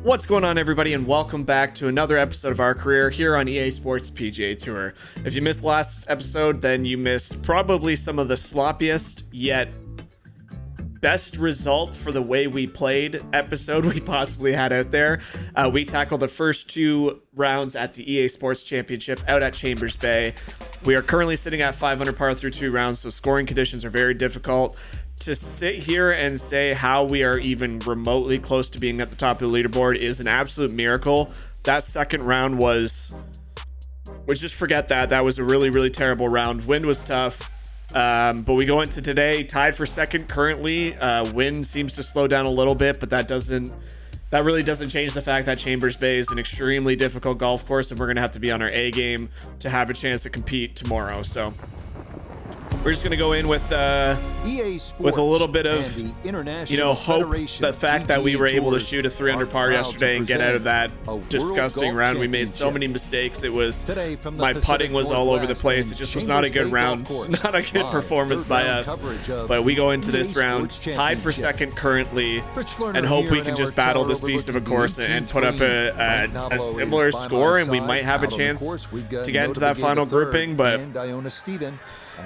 What's going on, everybody, and welcome back to another episode of our career here on EA Sports PGA Tour. If you missed last episode, then you missed probably some of the sloppiest yet best result for the way we played episode we possibly had out there. We tackled the first two rounds at the EA Sports Championship out at Chambers Bay. We are currently sitting at 500 par through two rounds, so scoring conditions are very difficult. To sit here and say how we are even remotely close to being at the top of the leaderboard is an absolute miracle. That second round was just forget that. That was a really, really terrible round. Wind was tough. But we go into today tied for second currently. Wind seems to slow down a little bit, but that really doesn't change the fact that Chambers Bay is an extremely difficult golf course, and we're gonna have to be on our A game to have a chance to compete tomorrow. So we're just going to go in with a little bit of, hope. The fact that we were able to shoot a 300 par yesterday and get out of that disgusting round. We made so many mistakes. My putting was all over the place. It just was not a good round, not a good performance by us. But we go into this round tied for second currently and hope we can just battle this beast of a course and put up a similar score, and we might have a chance to get into that final grouping. But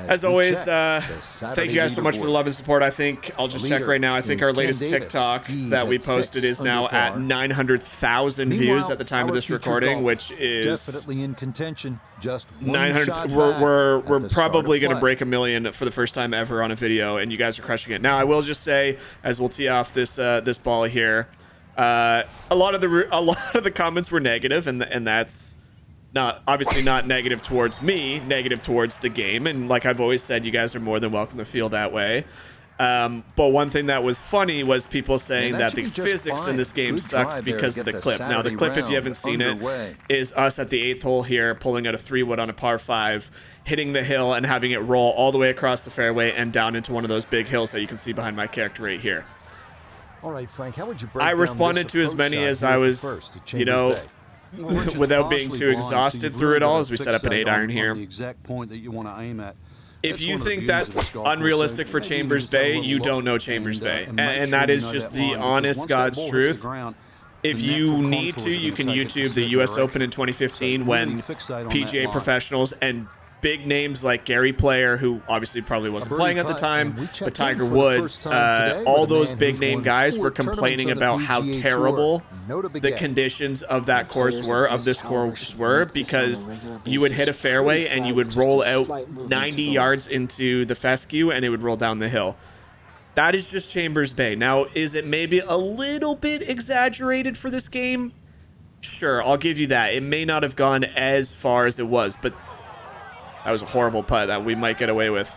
as always, thank you guys so much for the love and support. I think I'll just check right now. I think our latest TikTok that we posted is now at 900,000 views at the time of this recording, which is definitely in contention. Just 900. We're probably going to break 1 million for the first time ever on a video, and you guys are crushing it. Now, I will just say, as we'll tee off this this ball here, a lot of the comments were negative, and that's obviously not negative towards me, negative towards the game. And like I've always said, you guys are more than welcome to feel that way. But one thing that was funny was people saying that the physics in this game sucks because of the clip. Now, the clip, if you haven't seen it, is us at the 8th hole here, pulling out a 3-wood on a par 5, hitting the hill and having it roll all the way across the fairway and down into one of those big hills that you can see behind my character right here. All right, Frank, how would you break I responded to as many as I was, without being too exhausted through it all, as we set up an 8-iron here. If you think that's unrealistic for Chambers Bay, you don't know Chambers Bay. And that is just the honest God's truth. If you need to, you can YouTube the US Open in 2015 when PGA professionals and big names like Gary Player, who obviously probably wasn't playing at the time, but Tiger Woods, all those big name guys were complaining about how terrible the conditions of that course were, of this course were, because you would hit a fairway and you would roll out 90 yards into the fescue and it would roll down the hill. That is just Chambers Bay. Now, is it maybe a little bit exaggerated for this game? Sure, I'll give you that. It may not have gone as far as it was, but that was a horrible putt that we might get away with.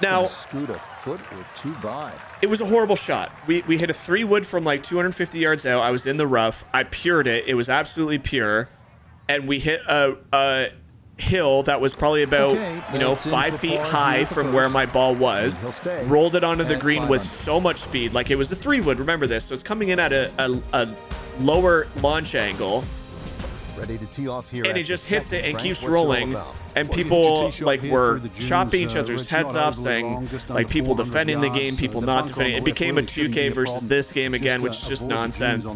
Now, scoot a foot or two by. It was a horrible shot. We hit a 3-wood from like 250 yards out. I was in the rough. I pured it. It was absolutely pure. And we hit a hill that was probably about 5 feet high from where my ball was. Rolled it onto the green with so much speed. Like, it was a 3-wood. Remember this. So it's coming in at a lower launch angle. Ready to tee off here, and it just hits it and keeps rolling, and people were chopping each other's heads off, saying like people defending the game, people not defending it. It became a 2K versus this game again, which is just nonsense.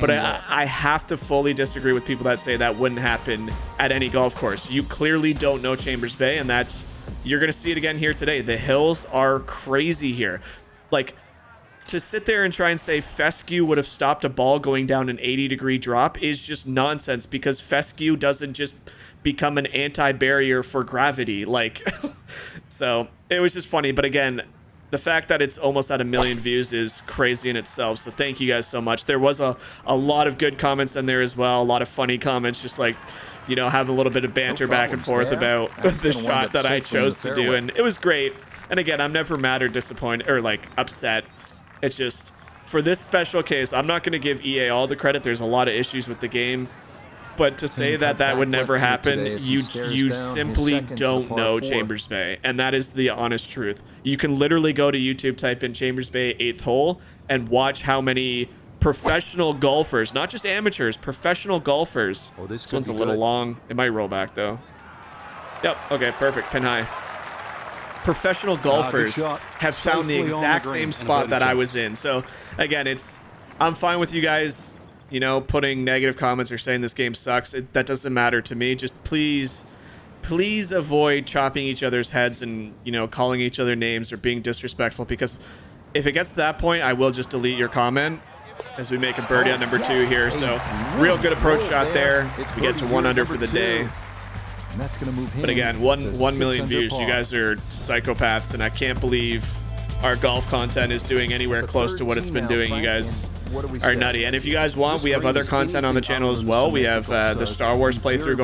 But I have to fully disagree with people that say that wouldn't happen at any golf course. You clearly don't know Chambers Bay, and you're gonna see it again here today. The hills are crazy here. Like, to sit there and try and say fescue would have stopped a ball going down an 80-degree drop is just nonsense, because fescue doesn't just become an anti-barrier for gravity. Like, so it was just funny. But again, the fact that it's almost at 1 million views is crazy in itself. So thank you guys so much. There was a lot of good comments in there as well. A lot of funny comments, just like, have a little bit of banter back and forth about the shot that I chose to do. And it was great. And again, I'm never mad or disappointed or like upset. It's just, for this special case, I'm not going to give EA all the credit. There's a lot of issues with the game. But to say that would never happen, you simply don't know Chambers Bay. And that is the honest truth. You can literally go to YouTube, type in Chambers Bay 8th hole, and watch how many professional golfers, not just amateurs, professional golfers. Oh, this one's a little long. It might roll back, though. Yep, okay, perfect. Pin high. Professional golfers have found the exact same spot that I was in. So again, it's I'm fine with you guys, you know, putting negative comments or saying this game sucks. That doesn't matter to me. Just please avoid chopping each other's heads and, you know, calling each other names or being disrespectful, because if it gets to that point, I will just delete your comment as we make a birdie on number 2 here. So real good approach shot there. We get to 1 under for the day. And that's going to move him. But again, 1 million views. You guys are psychopaths, and I can't believe our golf content is doing anywhere close to what it's been doing. You guys are nutty. And if you guys want, we have other content on the channel as well. We have the Star Wars playthrough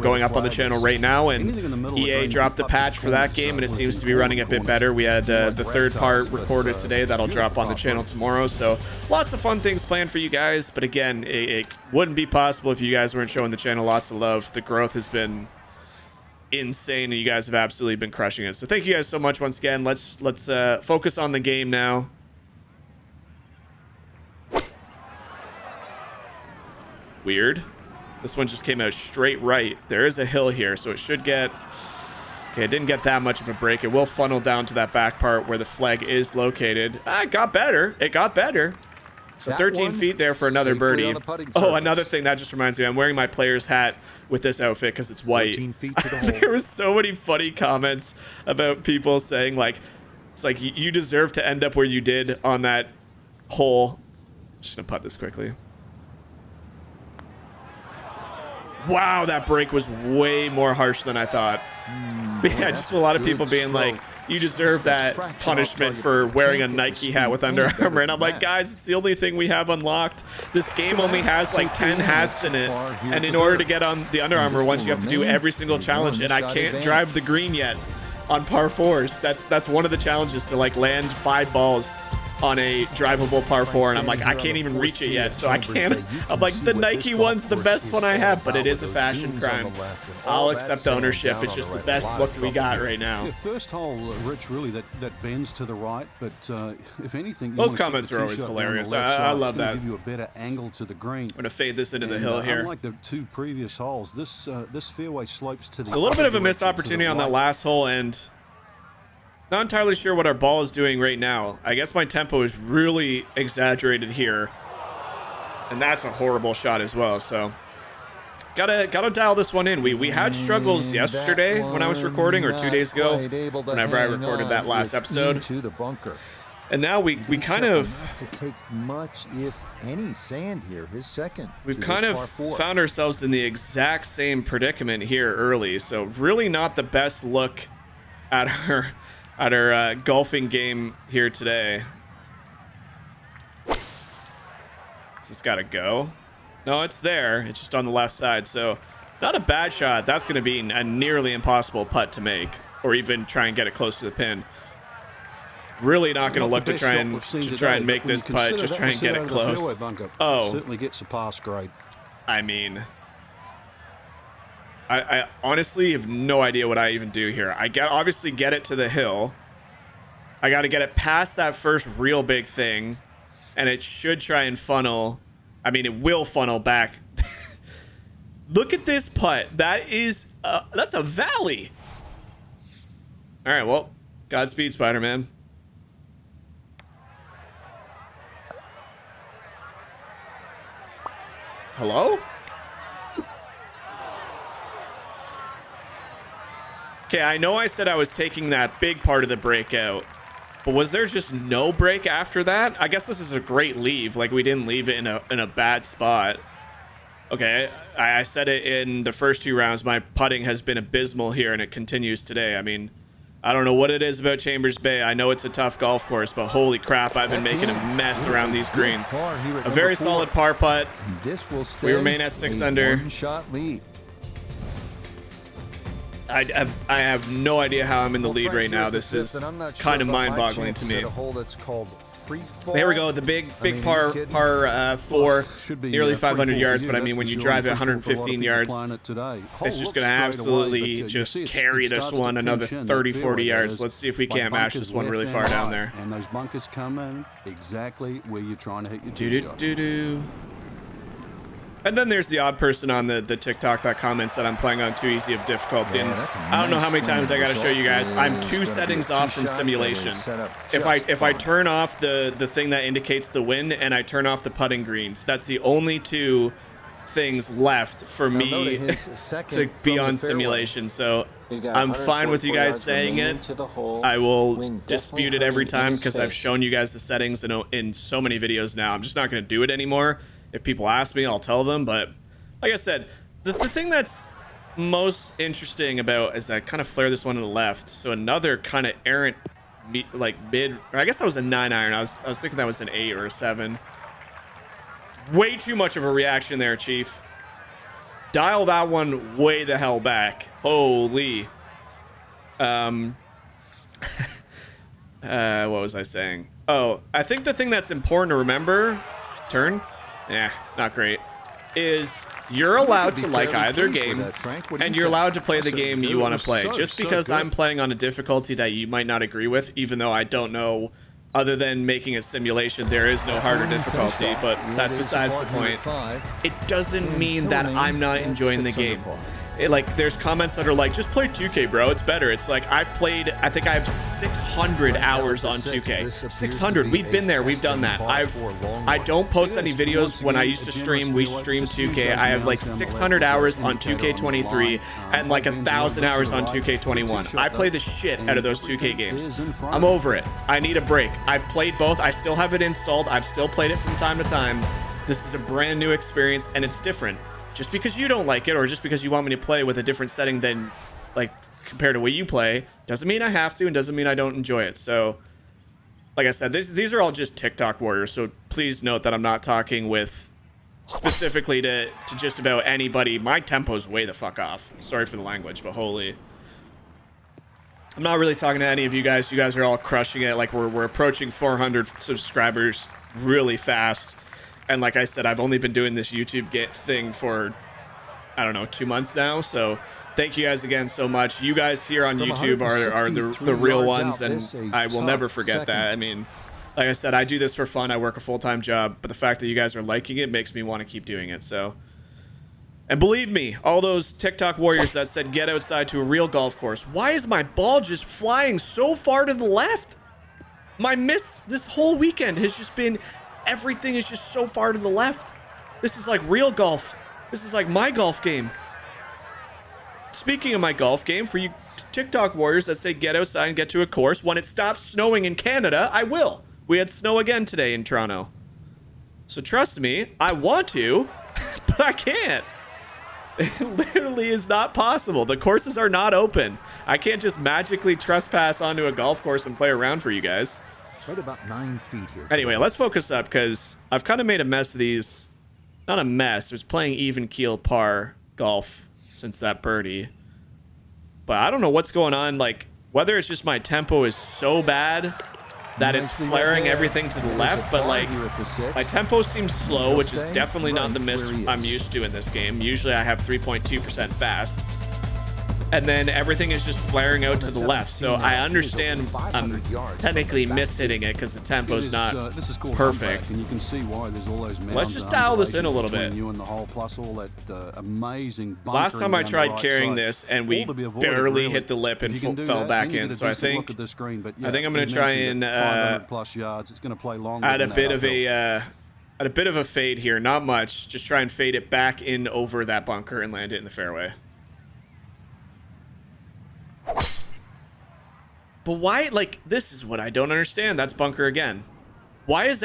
going up on the channel right now, and EA dropped the patch for that game, and it seems to be running a bit better. We had the 3rd part recorded today that'll drop on the channel tomorrow, so lots of fun things planned for you guys. But again, it wouldn't be possible if you guys weren't showing the channel lots of love. The growth has been insane, and you guys have absolutely been crushing it. So thank you guys so much once again. Let's focus on the game now. Weird. This one just came out straight right. There is a hill here, so it should get... Okay, it didn't get that much of a break. It will funnel down to that back part where the flag is located. It got better. It got better. So 13 feet there for another birdie. Oh, another thing that just reminds me, I'm wearing my player's hat with this outfit because it's white. 13 feet to the hole. There was so many funny comments about people saying, like, it's like, you deserve to end up where you did on that hole. Just gonna putt this quickly. Wow, that break was way more harsh than I thought. Yeah, just a lot of people being like, you deserve that punishment for wearing a Nike hat with Under Armour. And I'm like, guys, it's the only thing we have unlocked. This game only has like 10 hats in it. And in order to get on the Under Armour ones, you have to do every single challenge. And I can't drive the green yet on par 4s. That's one of the challenges, to like land 5 balls on a drivable par 4, and I'm like, I can't even reach it yet, so I can't. I'm like, the Nike one's the best one I have, but it is a fashion crime. I'll accept ownership. It's just the best look we got right now. Yeah, first hole, Rich, really that bends to the right, but if anything, those comments are always hilarious. I love that. Give you a better angle to the green. I'm gonna fade this into the hill here. Unlike the 2 previous holes, this fairway slopes to the. A little bit of a missed opportunity on that last hole, and not entirely sure what our ball is doing right now. I guess my tempo is really exaggerated here, and that's a horrible shot as well. So gotta dial this one in. We had struggles yesterday when I was recording, or 2 days ago, whenever I recorded that last episode. And now we kind of to take much, if any, sand here. His second. We've kind of found ourselves in the exact same predicament here early. So really not the best look at our golfing game here today. This has got to go. No, it's there. It's just on the left side. So not a bad shot. That's going to be a nearly impossible putt to make, or even try and get it close to the pin. Really not going to look to try and make this putt. Just try and get it close. Oh, certainly gets a pass grade. I mean, I honestly have no idea what I even do here. I obviously get it to the hill. I got to get it past that first real big thing, and it should try and funnel. I mean, it will funnel back. Look at this putt. That's a valley. All right, well, Godspeed, Spider-Man. Hello? Okay, I know I said I was taking that big part of the break out, but was there just no break after that? I guess this is a great leave. Like, we didn't leave it in a bad spot. Okay, I said it in the first 2 rounds. My putting has been abysmal here, and it continues today. I mean, I don't know what it is about Chambers Bay. I know it's a tough golf course, but holy crap, I've been making a mess around these greens. A very solid par putt. We remain at 6 under. One-shot lead. I have no idea how I'm in the lead right now. This is kind of mind-boggling to me. There we go, the big par 4, nearly 500 yards. But I mean, when you drive it 115 yards, it's just going to absolutely just carry this one another 30, 40 yards. Let's see if we can't mash this one really far down there. And those bunkers come in exactly where you're trying to hit your tee shot. And then there's the odd person on the TikTok that comments that I'm playing on too easy of difficulty. And I don't know how many times I got to show you guys. I'm 2 settings off from simulation. If I turn off the thing that indicates the win and I turn off the putting greens, that's the only 2 things left for me to be on simulation. So I'm fine with you guys saying it. I will dispute it every time because I've shown you guys the settings in so many videos now. I'm just not going to do it anymore. If people ask me, I'll tell them. But like I said, the thing that's most interesting about is I kind of flare this one to the left. So another kind of errant, like mid, or I guess that was a 9 iron. I was thinking that was an 8 or a 7. Way too much of a reaction there, Chief. Dial that one way the hell back. Holy. What was I saying? Oh, I think the thing that's important to remember, turn? Yeah, not great. Is you're allowed to like either game, and you're allowed to play the game you want to play. Just because I'm playing on a difficulty that you might not agree with, even though I don't know, other than making a simulation, there is no harder difficulty, but that's besides the point. It doesn't mean that I'm not enjoying the game. Like, there's comments that are like, just play 2K, bro, it's better. It's like, I've played, I think I have 600 hours on 2K. 600, we've been there, we've done that. I don't post any videos. When I used to stream, we streamed 2K. I have like 600 hours on 2K23 and like 1,000 hours on 2K21. I play the shit out of those 2K games. I'm over it. I need a break. I've played both. I still have it installed. I've still played it from time to time. This is a brand new experience and it's different. Just because you don't like it, or just because you want me to play with a different setting than, like, compared to what you play, doesn't mean I have to, and doesn't mean I don't enjoy it. So, like I said, these are all just TikTok warriors, so please note that I'm not talking with specifically to just about anybody. My tempo's way the fuck off. Sorry for the language, but holy. I'm not really talking to any of you guys. You guys are all crushing it. Like, we're approaching 400 subscribers really fast. And like I said, I've only been doing this YouTube thing for, I don't know, 2 months now. So thank you guys again so much. You guys here on YouTube are the real ones, and I will never forget that. I mean, like I said, I do this for fun. I work a full-time job, but the fact that you guys are liking it makes me want to keep doing it. So, and believe me, all those TikTok warriors that said get outside to a real golf course, why is my ball just flying so far to the left? My miss this whole weekend has just been... Everything is just so far to the left. This is like real golf. This is like my golf game. Speaking of my golf game, for you TikTok warriors that say get outside and get to a course, when it stops snowing in Canada, I will. We had snow again today in Toronto. So trust me, I want to, but I can't. It literally is not possible. The courses are not open. I can't just magically trespass onto a golf course and play around for you guys. Right about 9 feet here. Anyway, let's focus up because I've kind of made a mess of these. Not a mess. I was playing even keel par golf since that birdie. But I don't know what's going on. Like, whether it's just my tempo is so bad that it's flaring everything to the left. But, like, my tempo seems slow, which is definitely not the miss I'm used to in this game. Usually I have 3.2% fast. And then everything is just flaring out to the left. So I understand I'm technically mishitting it because the tempo's not perfect. And you can see why there's all those Let's just dial this in a little bit. You and the hole, plus all that amazing last time I tried carrying this and we barely hit the lip and fell back in. So I think I'm going to try and add a bit of a fade here. Not much. Just try and fade it back in over that bunker and land it in the fairway. But why, like, this is what I don't understand. That's bunker again. Why is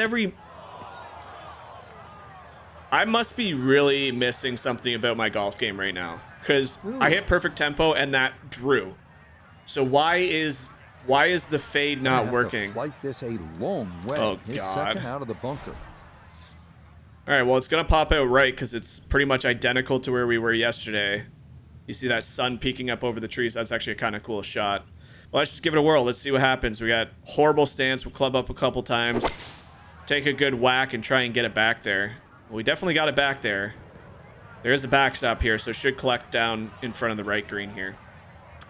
I must be really missing something about my golf game right now. Because I hit perfect tempo and that drew. So why is the fade not working? Flight this a long way. Oh, His God. second out of the bunker. All right, well, it's going to pop out right because it's pretty much identical to where we were yesterday. You see that sun peeking up over the trees? That's actually a kind of cool shot. Well, let's just give it a whirl. Let's see what happens. We got horrible stance. We'll club up a couple times. Take a good whack and try and get it back there. Well, we definitely got it back there. There is a backstop here, so it should collect down in front of the right green here.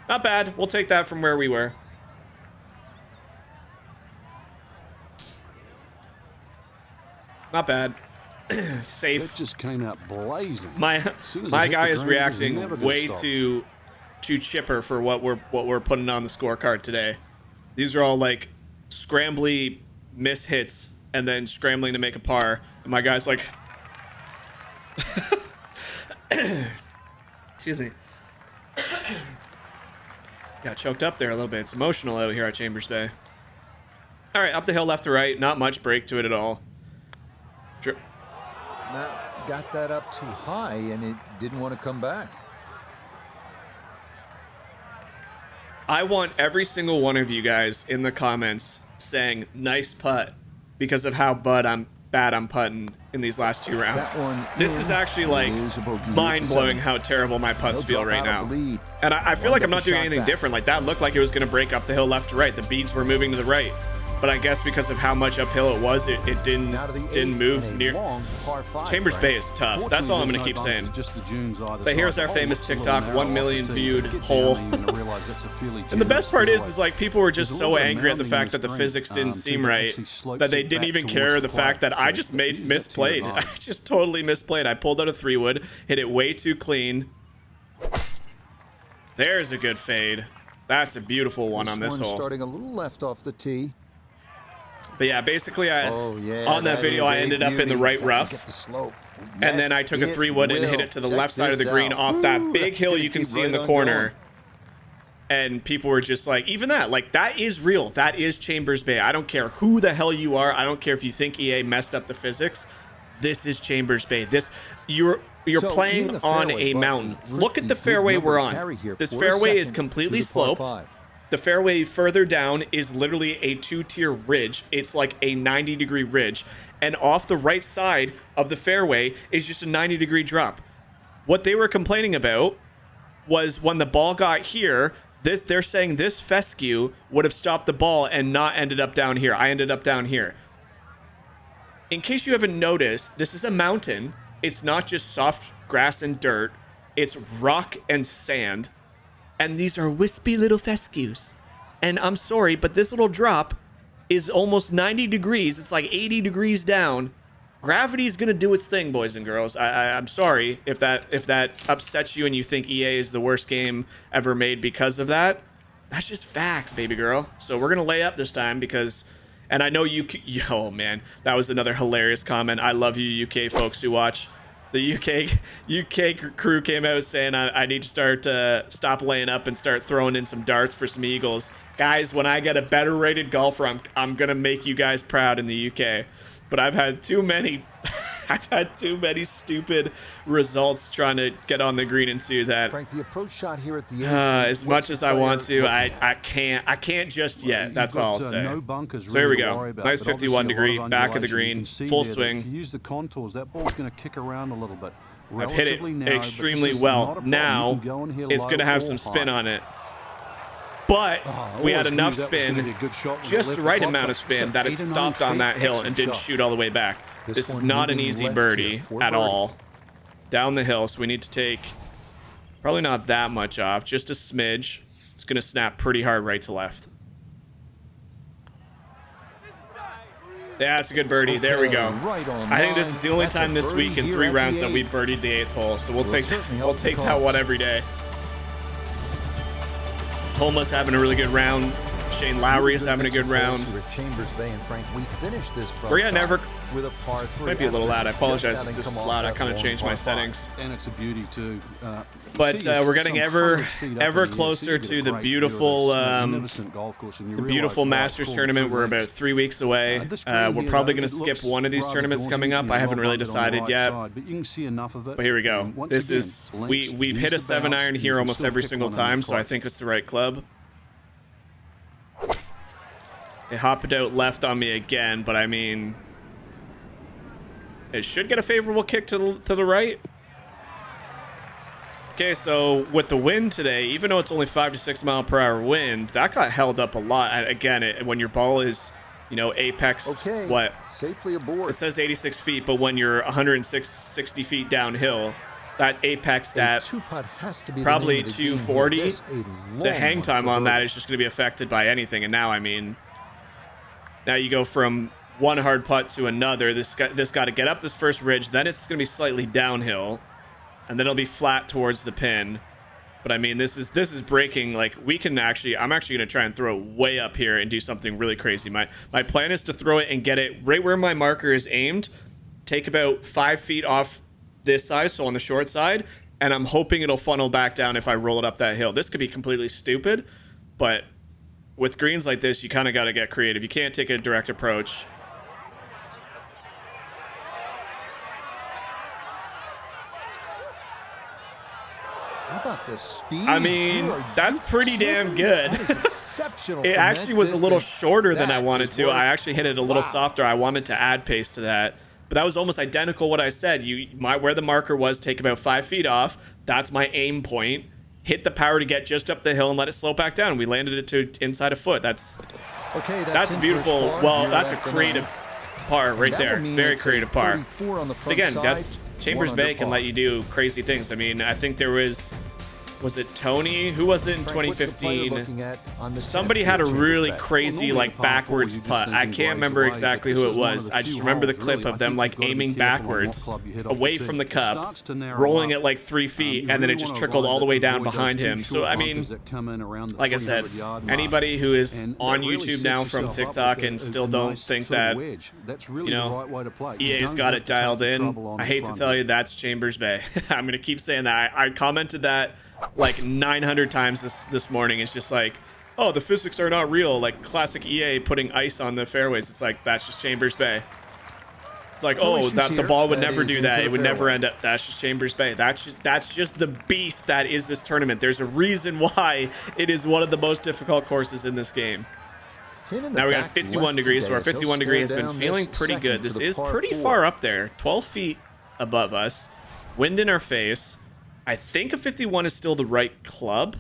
Not bad. We'll take that from where we were. Not bad. safe. It just came out blazing. My soon as it hit guy the is green, it was reacting never gonna way stop. too chipper for what we're putting on the scorecard today. These are all like scrambly miss hits and then scrambling to make a par. And my guy's like, excuse me. Got choked up there a little bit. It's emotional out here at Chambers Bay. All right, up the hill, left to right. Not much break to it at all. Matt got that up too high, and it didn't want to come back. I want every single one of you guys in the comments saying nice putt because of how bad I'm putting in these last 2 rounds. That one This is actually like is a bogey. mind-blowing how terrible my putts They'll feel drop right out of now. the lead. And I feel like I'm Get not the doing shot anything back. different. Like that looked like it was going to break up the hill left to right. The beads were moving to the right. But I guess because of how much uphill it was, it didn't Now to the didn't eighth move and a near. long par five, Chambers Frank. Bay is tough. That's all I'm going to keep saying. Just the dunes either But here's side. our Oh, famous looks a little TikTok, narrow 1 off million the tee. viewed Get down hole. there, you're gonna realise that's a fairly And the best part generous is like people were just There's a so little bit of angry at the mounding fact in that the the physics screen, didn't seem that right actually slopes that they it didn't back even towards care the the fact plate. that I So just use that to your misplayed. I advantage. just totally misplayed. I pulled out a 3-wood, hit it way too clean. There's a good fade. That's a beautiful one on this one's hole. starting a little left off the tee. But yeah, basically Oh, yeah, on that video is I a ended up in the beauty. right It's like rough. you get the slope. And then I Yes, took a it 3-wood and hit will. it to the Check left side of the this green out. off that Ooh, big that's hill gonna you can keep see in right the on corner. going. And people were just like, even that, like that is real. That is Chambers Bay. I don't care who the hell you are. I don't care if you think EA messed up the physics. This is Chambers Bay. You're So, playing in the on fairway, a but mountain. pretty Look at the good fairway number we're to on. carry here This for a fairway is second completely to the par sloped. five. The fairway further down is literally a 2-tier ridge. It's like a 90-degree ridge. And off the right side of the fairway is just a 90-degree drop. What they were complaining about was when the ball got here, they're saying this fescue would have stopped the ball and not ended up down here. I ended up down here. In case you haven't noticed, this is a mountain. It's not just soft grass and dirt. It's rock and sand. And these are wispy little fescues. And I'm sorry, but this little drop is almost 90 degrees. It's like 80 degrees down. Gravity's gonna do its thing, boys and girls. I'm sorry if that upsets you and you think EA is the worst game ever made because of that. That's just facts, baby girl. So we're gonna lay up this time because, and I know oh man, that was another hilarious comment. I love you UK folks who watch. The UK crew came out saying I need to stop laying up and start throwing in some darts for some eagles. Guys, when I get a better rated golfer, I'm gonna make you guys proud in the UK. But I've had too many stupid results trying to get on the green and see that. Frank, the approach shot here at the eighth. As much as I want to, Looking I can't just yet. That's all I'll say. No bunkers So here we really to go. worry about, Nice but obviously 51 a lot degree, back of the undulation. green, You can see full there that swing. If you use the contours, that ball's going to kick around a little bit. I've hit it Relatively narrow, but this extremely is well. not a problem. Now You can go and hit it's low going to have or some spin high. on it. But we had always enough knew that was gonna spin, be a good shot when it just left the the right club amount of face. spin So that it 8 or 9 stopped on feet, that hill and excellent didn't shot. shoot all the way back. This This is one not an moving easy left birdie here for at birdie. all. Down the hill, so we need to take probably not that much off, just a smidge. It's going to snap pretty hard right to left. Yeah, it's a good birdie. There we go. Right on I think this line. is the only That's a time this birdie week in here 3 at the rounds that eighth. we've birdied the 8th hole. So we'll Will take certainly we'll help the take that one cause. every day. Homa's having a really good round. Shane Lowry is having a good round. Here at Chambers Bay, and Frank, we finished this front We're getting side ever- with a par 3. Might be a little loud. I Just apologize having if this come is off loud. I that kind of long changed my par five. settings. And it's a beauty too. But Tee is we're getting some ever 100 feet up ever in the air, so closer you get a to the great view of beautiful this magnificent golf course, and you the realise, beautiful wow, Masters cool, tournament. two We're about links. 3 weeks away. This green We're here, probably though, going to it skip looks one of these rather tournaments daunting, coming up. you know, I haven't really well bundled on the decided right yet. side, but you can see enough of it. But here we go. And once This again, is links, we've use hit a the 7 bounce, iron you here can almost still every kick single one on the time, so I club. think it's the right club. It hopped out left on me again, but I mean, it should get a favorable kick to the right. Okay, so with the wind today, even though it's only 5 to 6 mile per hour wind, that got held up a lot. And again, when your ball is, you know, apex, Okay, what? safely aboard. It says 86 feet, but when you're 160 feet downhill, that apex A stat, two-putt has to be the probably name of the game here. 240. This a the long hang one time for on that birdie. is just going to be affected by anything. And now, I mean, now you go from one hard putt to another. This got to get up this first ridge, then it's going to be slightly downhill, and then it'll be flat towards the pin. But I mean, this is breaking. Like, we can actually, I'm actually going to try and throw it way up here and do something really crazy. My plan is to throw it and get it right where my marker is aimed, take about 5 feet off this side, so on the short side, and I'm hoping it'll funnel back down if I roll it up that hill. This could be completely stupid, but with greens like this, you kind of got to get creative. You can't take a direct approach. How about the speed? I mean, that's pretty damn good. That is exceptional. It actually was a little shorter than I wanted to. I actually hit it a little softer. I wanted to add pace to that. But that was almost identical what I said. Where the marker was, take about 5 feet off. That's my aim point. Hit the power to get just up the hill and let it slope back down. We landed it to inside a foot. That's beautiful. Well, that's a creative par right there. Very creative par. Again, that's Chambers Bay can let you do crazy things. I mean, I think there was it Tony? Who was it in 2015? Somebody had a really crazy, like, backwards putt. I can't remember exactly who it was. I just remember the clip of them, like, aiming backwards away from the cup, rolling it like 3 feet, and then it just trickled all the way down behind him. So, I mean, like I said, anybody who is on YouTube now from TikTok and still don't think that, you know, EA's got it dialed in, I hate to tell you, that's Chambers Bay. I'm going to keep saying that. I commented that like 900 times this morning. It's just like, oh, the physics are not real. Like classic EA putting ice on the fairways. It's like, that's just Chambers Bay. It's like, oh, that the ball would never do that. It would never end up. That's just Chambers Bay. That's just the beast that is this tournament. There's a reason why it is one of the most difficult courses in this game. Now we got 51 degrees, so our 51 degree has been feeling pretty good. This is pretty far up there, 12 feet above us, wind in our face. I think a 51 is still the right club.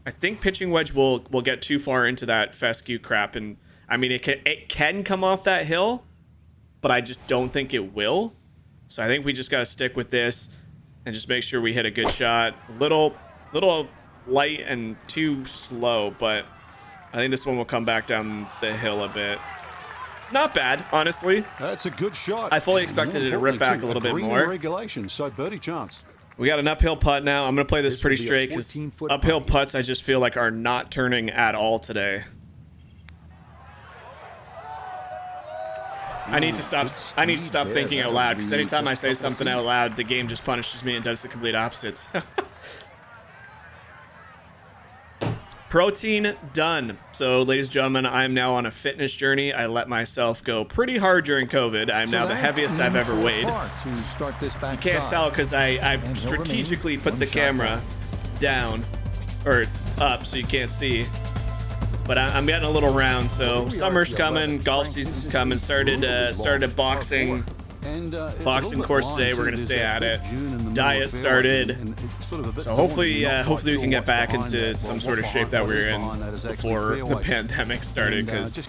I think pitching wedge will get too far into that fescue crap, and I mean it can come off that hill, but I just don't think it will. So I think we just got to stick with this and just make sure we hit a good shot. Little light and too slow, but I think this one will come back down the hill a bit. Not bad, honestly. That's a good shot. I fully expected it to rip back a little bit more. Regulation, so birdie chance. We got an uphill putt now. I'm going to play this pretty straight because uphill putts I just feel like are not turning at all today. I need to stop thinking out loud, because anytime I say something out loud, the game just punishes me and does the complete opposites. Protein done. So, ladies and gentlemen, I'm now on a fitness journey. I let myself go pretty hard during COVID. I'm now the heaviest I've ever weighed. You can't tell because I strategically put the camera down or up so you can't see. But I'm getting a little round. So summer's coming, golf season's coming. Started boxing. Boxing course today. We're gonna stay at it. Diet started, so hopefully we can get back into some sort of shape that we were in before the pandemic started, because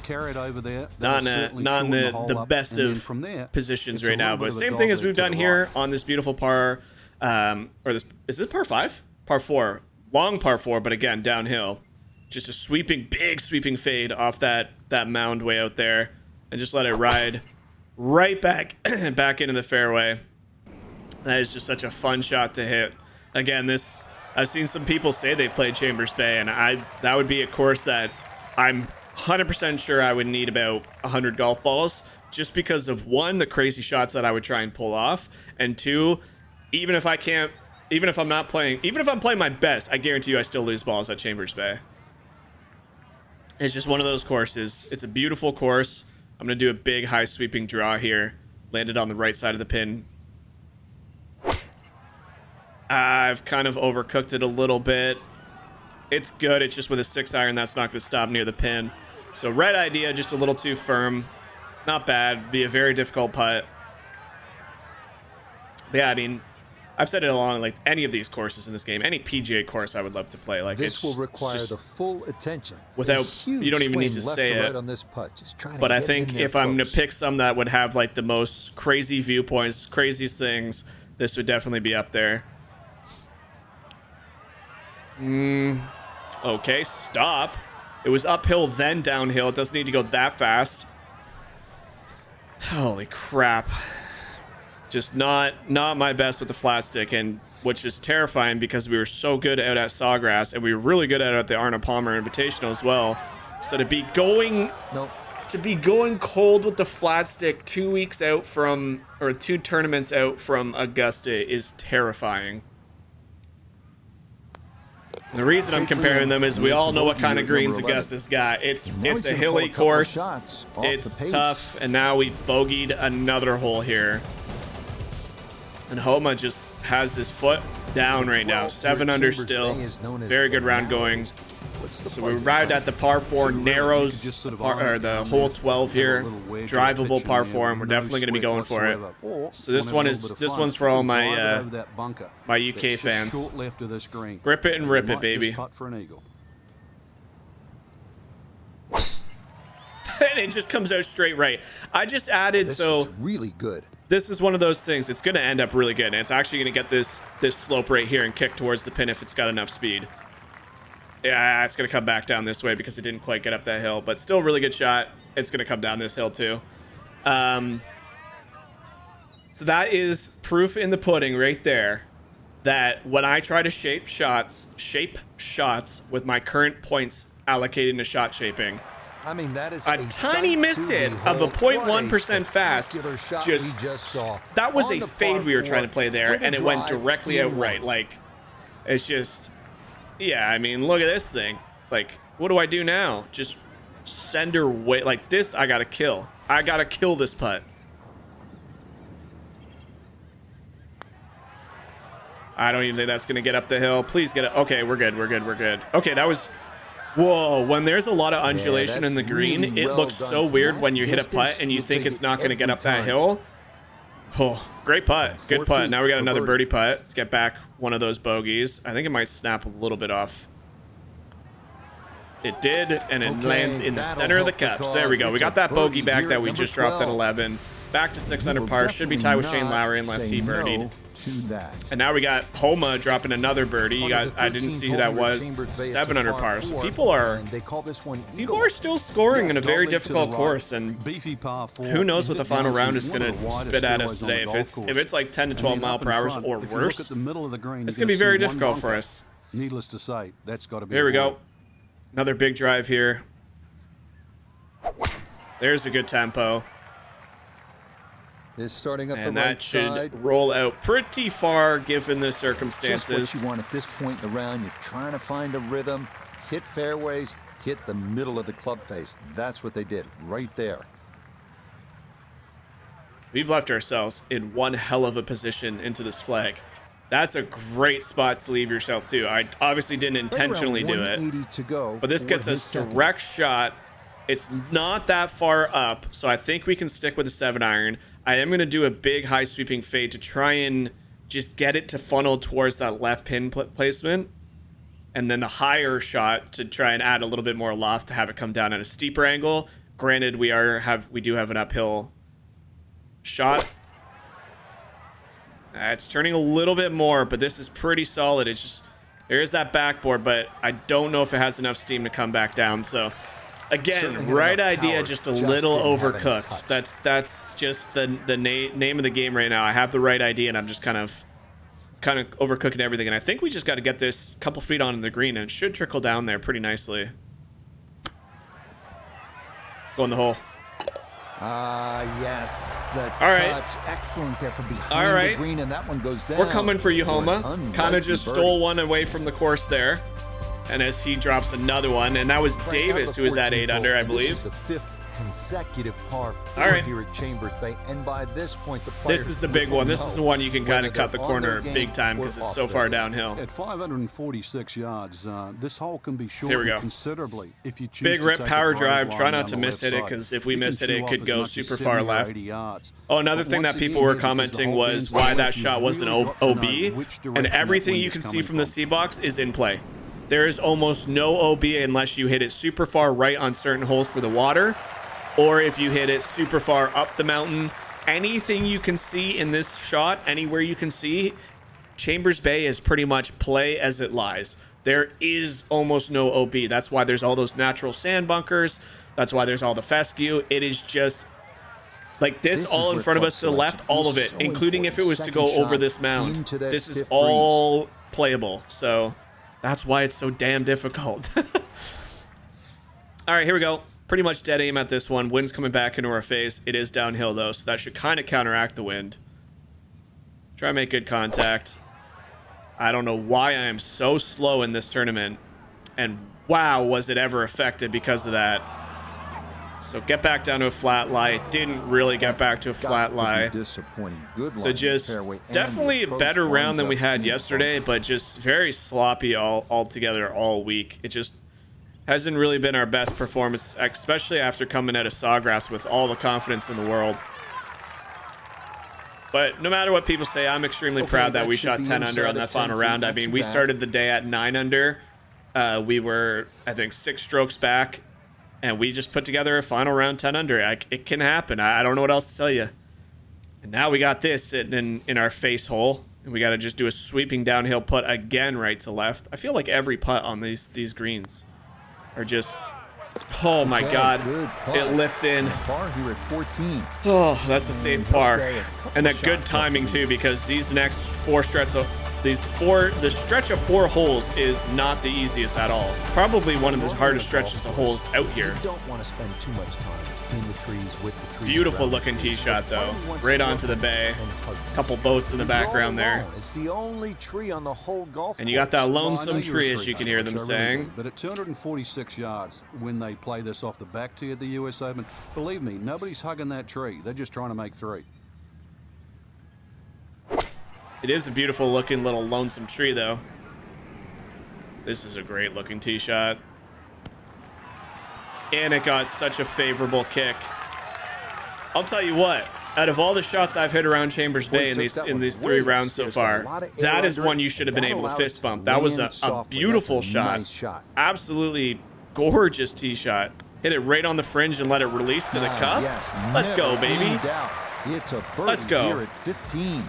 not in the best of positions right now. But same thing as we've done here on this beautiful par, is this par 5? Par 4, long par 4, but again downhill. Just a big sweeping fade off that mound way out there, and just let it ride right back into the fairway. That is just such a fun shot to hit. Again, I've seen some people say they've played Chambers Bay, and that would be a course that I'm 100% sure I would need about 100 golf balls, just because of, one, the crazy shots that I would try and pull off, and two, even if I'm playing my best, I guarantee you I still lose balls at Chambers Bay. It's just one of those courses. It's a beautiful course. I'm going to do a big, high sweeping draw here. Landed on the right side of the pin. I've kind of overcooked it a little bit. It's good. It's just with a 6-iron, that's not going to stop near the pin. So right idea, just a little too firm. Not bad. Be a very difficult putt. But yeah, I mean, I've said it along, like, any of these courses in this game, any PGA course I would love to play. Like, this will require the full attention. Without, you don't even need to say it. On this putt. But I think if I'm going to pick some that would have, like, the most crazy viewpoints, craziest things, this would definitely be up there. Okay, stop. It was uphill, then downhill. It doesn't need to go that fast. Holy crap. Just not my best with the flat stick, and which is terrifying because we were so good out at Sawgrass, and we were really good at the Arnold Palmer Invitational as well. So to be going cold with the flat stick 2 weeks out from, or 2 tournaments out from Augusta is terrifying. The reason I'm comparing them is we all know what kind of greens Augusta's got. It's a hilly course, it's tough, and now we've bogeyed another hole here. And Homa just has his foot down right now. 7 under still. Very good round going. So we arrived at the par 4 narrows, or the hole 12 here. Drivable par 4, and we're definitely going to be going for it. So this one's for all my my UK fans. Grip it and rip it, baby. And it just comes out straight right. I just added, so really good. This is one of those things. It's going to end up really good. And it's actually going to get this slope right here and kick towards the pin if it's got enough speed. Yeah, it's going to come back down this way because it didn't quite get up that hill. But still a really good shot. It's going to come down this hill too. So that is proof in the pudding right there that when I try to shape shots with my current points allocated to shot shaping, I mean, that is a tiny miss hit of a 0.1% fast. That was a fade we were trying to play there, and it went directly out right. Like, it's just, yeah, I mean, look at this thing. Like, what do I do now? Just send her way, like this. I gotta kill. I gotta kill this putt. I don't even think that's gonna get up the hill. Please get it. Okay, we're good. We're good. We're good. Okay, that was. Whoa, when there's a lot of undulation in the green, really it looks so weird when you hit a putt and you think it's not going to get up that hill. Oh, great putt. Good putt. Now we got another birdie putt. Let's get back one of those bogeys. I think it might snap a little bit off. It did, and it lands in the center of the cups. There we go. We got that bogey back that we just dropped at 11. Back to 6 under par. Should be tied with Shane Lowry unless he birdied. And now we got Homa dropping another birdie. You got, I didn't see who that was. 7 under par. So people are still scoring in a very difficult course, and who knows what the final round is going to spit at us today. If it's like 10 to 12 mile per hour or worse, it's going to be very difficult for us. Needless to say, that's got to be. Here we go. Another big drive here. There's a good tempo. Is starting up and the right that should side. Roll out pretty far given the circumstances. Just what you want at this point in the round. You're trying to find a rhythm, hit fairways, hit the middle of the club face. That's what they did right there. We've left ourselves in one hell of a position into this flag. That's a great spot to leave yourself too. I obviously didn't intentionally do it, to go but this gets us direct shot. It's not that far up, so I think we can stick with a 7-iron. I am going to do a big high sweeping fade to try and just get it to funnel towards that left pin placement. And then the higher shot to try and add a little bit more loft to have it come down at a steeper angle. Granted, we do have an uphill shot. It's turning a little bit more, but this is pretty solid. It's just, there is that backboard, but I don't know if it has enough steam to come back down. So again, right idea, just a little overcooked. That's just the name of the game right now. I have the right idea, and I'm just kind of overcooking everything. And I think we just got to get this couple feet onto the green, and it should trickle down there pretty nicely. Go in the hole. Yes. All right. Excellent there from behind the green, and that one goes down. We're coming for you, Homa. Kind of just stole one away from the course there. And as he drops another one, and that was Davis who was at 8 under, I believe. This is the 5th consecutive par 4 here at Chambers Bay, and by this point, this is the big one. This is the one you can kind of cut the corner big time because it's so far downhill. At 546 yards, this hole can be shortened considerably if you choose big rip power drive. Try not to miss hit it, because if we miss hit it, it could go super far left. Oh, another thing that people were commenting was why that shot wasn't OB, and everything you can see from the C box is in play. There is almost no OB unless you hit it super far right on certain holes for the water, or if you hit it super far up the mountain. Anything you can see in this shot, anywhere you can see, Chambers Bay is pretty much play as it lies. There is almost no OB. That's why there's all those natural sand bunkers. That's why there's all the fescue. It is just Like this This is all in where front of club us to the left, selection all of is it, so including if it was important. to go Second over shot this mound. into that This is stiff all playable. So that's why it's so damn difficult. All right, here we go. Pretty much dead aim at this one. Wind's coming back into our face. It is downhill though, so that should kind of counteract the wind. Try and make good contact. I don't know why I am so slow in this tournament. And wow, was it ever affected because of that. So get back down to a flat lie. It didn't really get back to a flat lie. Disappointing. Good So just definitely a better round than we had yesterday, but just very sloppy altogether all week. It just hasn't really been our best performance, especially after coming out of Sawgrass with all the confidence in the world. But no matter what people say, I'm extremely proud that we shot 10 under on that final round. I mean, we started the day at 9 under. We were, I think, 6 strokes back, and we just put together a final round 10 under. It can happen. I don't know what else to tell you. And now we got this sitting in our face hole, and we got to just do a sweeping downhill putt again right to left. I feel like every putt on these greens are just... Oh my God, it lipped in. Par here at 14. Oh, that's a safe par. And that good timing too, because these next 4 stretch of the stretch of 4 holes is not the easiest at all. Probably one of the hardest stretches of holes out here. You don't want to spend too much time in the trees with the trees. Beautiful looking tee shot though, right onto the bay. Couple boats in the background there. It's the only tree on the whole golf And you got that course. lonesome tree, as you can hear them saying. But at 246 yards, when they play this off the back tee at the US Open, believe me, nobody's hugging that tree. They're just trying to make 3. It is a beautiful looking little lonesome tree though. This is a great looking tee shot. And it got such a favorable kick. I'll tell you what, out of all the shots I've hit around Chambers Bay in these 3 rounds so far, that is one you should have been able to fist bump. That was a beautiful shot. Absolutely gorgeous tee shot. Hit it right on the fringe and let it release to the cup. Let's go, baby. It's a birdie. Let's go. Here at 15.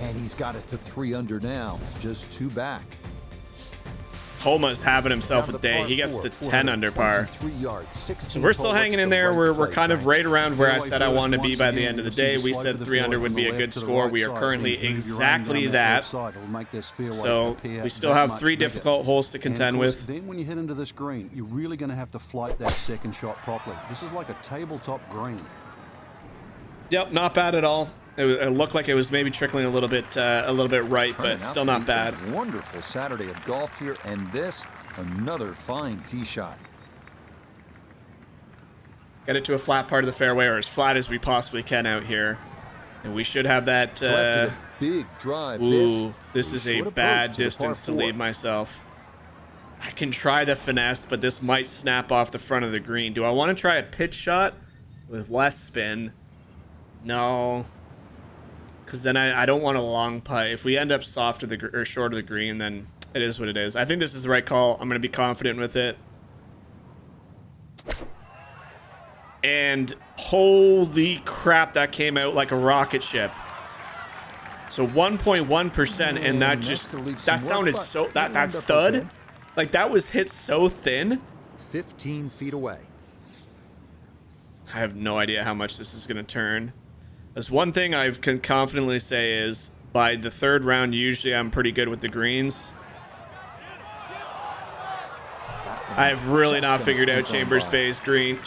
And he's got it to 3 under now, just 2 back. Homa's having himself a day. He gets to 10 under par. So we're still hanging in there. We're kind of right around where I said I wanted to be by the end of the day. We said 3 under would be a good score. We are currently exactly that. So we still have 3 difficult holes to contend with. Then when you hit into this green, you're really going to have to flight that second shot properly. This is like a tabletop green. Yep, not bad at all. It looked like it was maybe trickling a little bit right, but still not bad. Wonderful Saturday of golf here, and this another fine tee shot. Get it to a flat part of the fairway, or as flat as we possibly can out here, and we should have that. Big drive. Ooh, this is a bad distance to leave myself. I can try the finesse, but this might snap off the front of the green. Do I want to try a pitch shot with less spin? No. Because then I don't want a long putt. If we end up soft or short of the green, then it is what it is. I think this is the right call. I'm going to be confident with it. And holy crap, that came out like a rocket ship. So 1.1%, and that sounded so, that thud, like that was hit so thin. 15 feet away. I have no idea how much this is going to turn. There's one thing I can confidently say is by the 3rd round, usually I'm pretty good with the greens. I have really not figured out Chambers Bay's greens.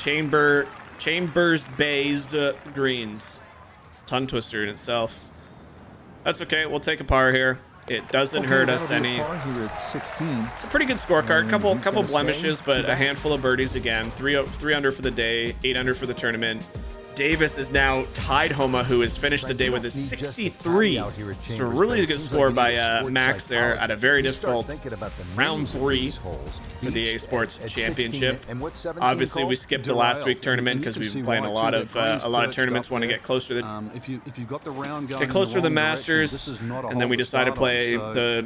Tongue twister in itself. That's okay. We'll take a par here. It doesn't hurt us any. It's a pretty good scorecard. Couple blemishes, but a handful of birdies again. 3 under for the day, 8 under for the tournament. Davis is now tied Homa, who has finished the day with a 63. So a really good score by Max there at a very difficult round 3 for the A Sports Championship. Obviously, we skipped the last week tournament because we've been playing a lot of tournaments. Want to get closer to the Masters, and then we decided to play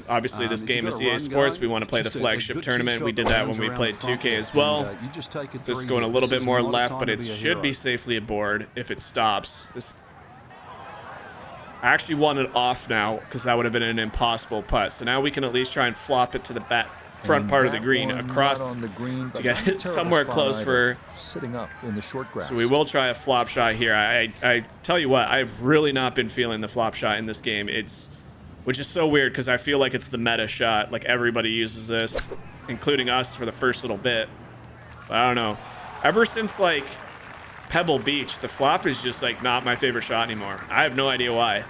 obviously this game is EA Sports. We want to play the flagship tournament. We did that when we played 2K as well. This is going a little bit more left, but it should be safely aboard if it stops. I actually want it off now because that would have been an impossible putt. So now we can at least try and flop it to the front And part of the that green one across not on the green, to but not get a it terrible somewhere spot close either, for. sitting up in the short grass. So we will try a flop shot here. I tell you what, I've really not been feeling the flop shot in this game. Which is so weird because I feel like it's the meta shot. Like everybody uses this, including us for the first little bit. But I don't know. Ever since like Pebble Beach, the flop is just like not my favorite shot anymore. I have no idea why.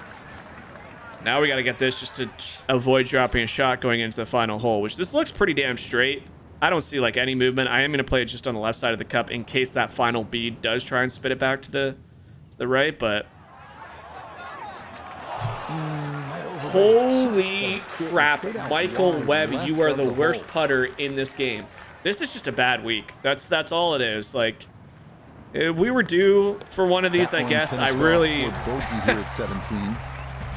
Now we got to get this just to avoid dropping a shot going into the final hole, which this looks pretty damn straight. I don't see like any movement. I am going to play it just on the left side of the cup in case that final bead does try and spit it back to the right, but holy crap, Michael Webb, you are the worst putter in this game. This is just a bad week. That's all it is. Like, we were due for one of these, I guess. I really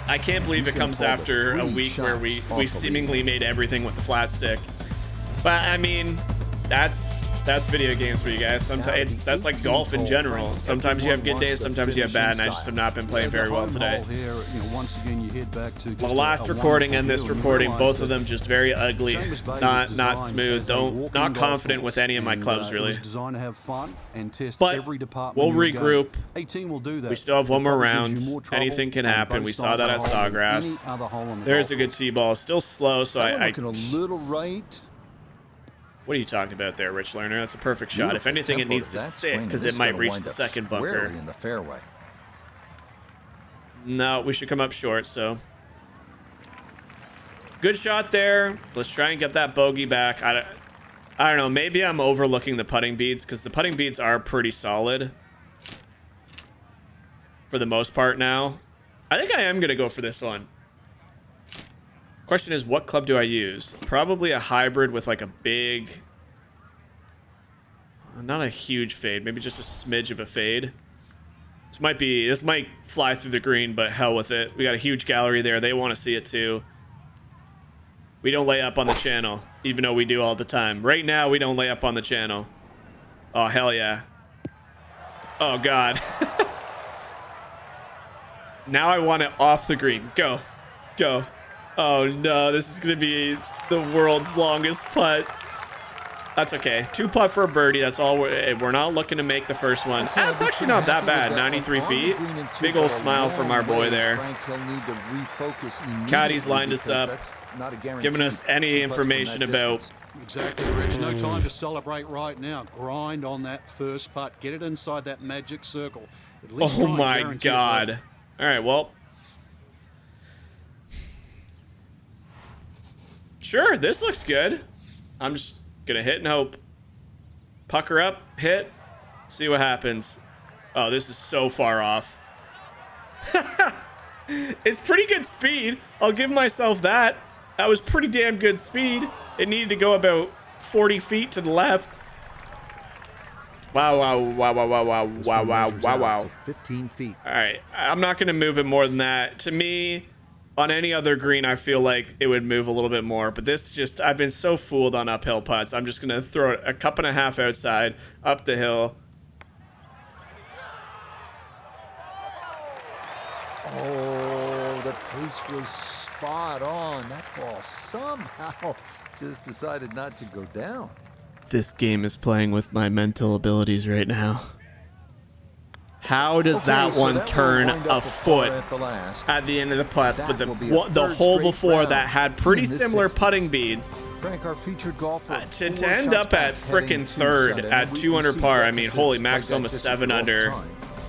I can't believe it comes after a week where we seemingly made everything with the flat stick. But I mean, that's video games for you guys. Sometimes that's like golf in general. Sometimes you have good days, sometimes you have bad, and I just have not been playing very well today. The last recording and this recording, both of them just very ugly, not smooth. Not confident with any of my clubs really. But we'll regroup. We still have one more round. Anything can happen. We saw that at Sawgrass. There's a good tee ball. Still slow, so I looking a little right. What are you talking about there, Rich Lerner? That's a perfect shot. If anything, it needs to sit because it might reach the second bunker. In the fairway. No, we should come up short, so. Good shot there. Let's try and get that bogey back. I don't know. Maybe I'm overlooking the putting beads because the putting beads are pretty solid for the most part now. I think I am going to go for this one. Question is, what club do I use? Probably a hybrid with like a big, not a huge fade, maybe just a smidge of a fade. This might fly through the green, but hell with it. We got a huge gallery there. They want to see it too. We don't lay up on the channel, even though we do all the time. Right now, we don't lay up on the channel. Oh, hell yeah. Oh, God. Now I want it off the green. Go. Go. Oh no, this is gonna be the world's longest putt. That's okay. 2 putt for a birdie. That's all. We're not looking to make the first one. That's actually not that bad. 93 feet. Big old smile from our boy there. Caddy's lined us up, giving us any information about. Exactly, Rich. No time to celebrate right now. Grind on that first putt. Get it inside that magic circle. Oh my God. All right, well. Sure, this looks good. I'm just gonna hit and hope. Pucker up, hit, see what happens. Oh, this is so far off. It's pretty good speed. I'll give myself that. That was pretty damn good speed. It needed to go about 40 feet to the left. Wow, wow, wow, wow, wow, wow, wow, wow, wow, wow. 15 feet. All right, I'm not gonna move it more than that. To me, on any other green, I feel like it would move a little bit more, but this just, I've been so fooled on uphill putts. I'm just going to throw it a cup and a half outside, up the hill. Oh, the pace was spot on. That ball somehow just decided not to go down. This game is playing with my mental abilities right now. How does that one turn a foot at the end of the putt with the hole before that had pretty similar putting beads to end up at frickin' third at 200 par? I mean, holy max, almost 7 under.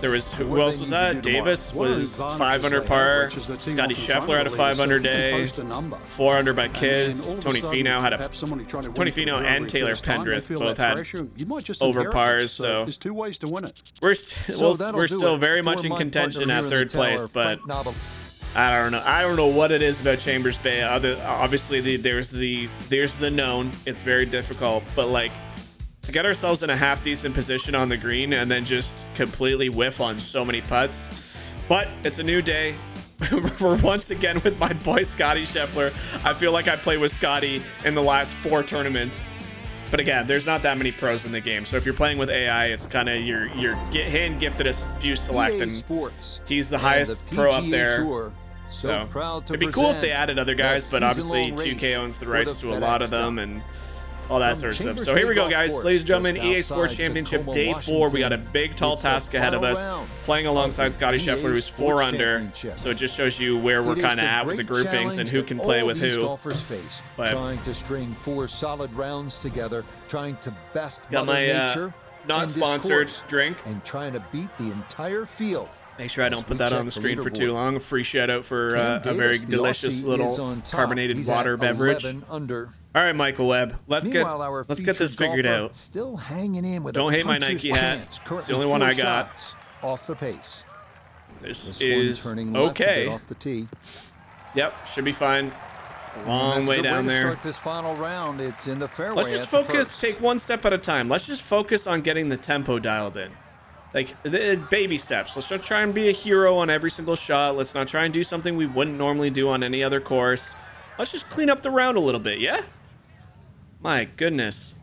There was, who else was that? Davis was 5 under par. Scottie Scheffler had a 5 under day. 4 under by Kiz. Tony Finau had a, Tony Finau and Taylor Pendrith both had over pars. So we're still very much in contention at third place, but I don't know. I don't know what it is about Chambers Bay. Obviously, there's the known. It's very difficult, but like, to get ourselves in a half decent position on the green and then just completely whiff on so many putts. But it's a new day. We're once again with my boy Scottie Scheffler. I feel like I played with Scottie in the last 4 tournaments. But again, there's not that many pros in the game. So if you're playing with AI, it's kind of you're hand gifted a few select, and he's the highest pro up there. So proud to it'd be cool if they present added other guys, the but obviously season-long 2K race owns the for rights the to a lot FedEx of them Cup. and all that sort of stuff. So here we go, guys. Ladies and gentlemen, EA Sports Championship Day 4. We got a big, tall task ahead of us. Playing alongside Scottie Scheffler, who's 4 under. So it just shows you where we're kind of at with the groupings and who can play with who. But trying to string 4 solid rounds together, trying to best got Mother my Nature not and sponsored discourse, drink. and trying to beat the entire field. Make sure I don't put that on the screen for too long. A free shout out for a Cam very Davis, the delicious Aussie, little is on top. carbonated He's water at beverage. 11 under. All right, Michael Webb. Let's get this featured figured golfer out. Still hanging in with Don't a hate my puncher's Nike hat. chance. It's the Currently only one 4 I got. shots off the pace. This one is turning left to okay. get off the tee. Yep, should be fine. Long That's a way good down to there. Start this final round. It's in the fairway. Let's just at the focus, first. take one step at a time. Let's just focus on getting the tempo dialed in. Like, the baby steps. Let's not try and be a hero on every single shot. Let's not try and do something we wouldn't normally do on any other course. Let's just clean up the round a little bit, yeah? My goodness.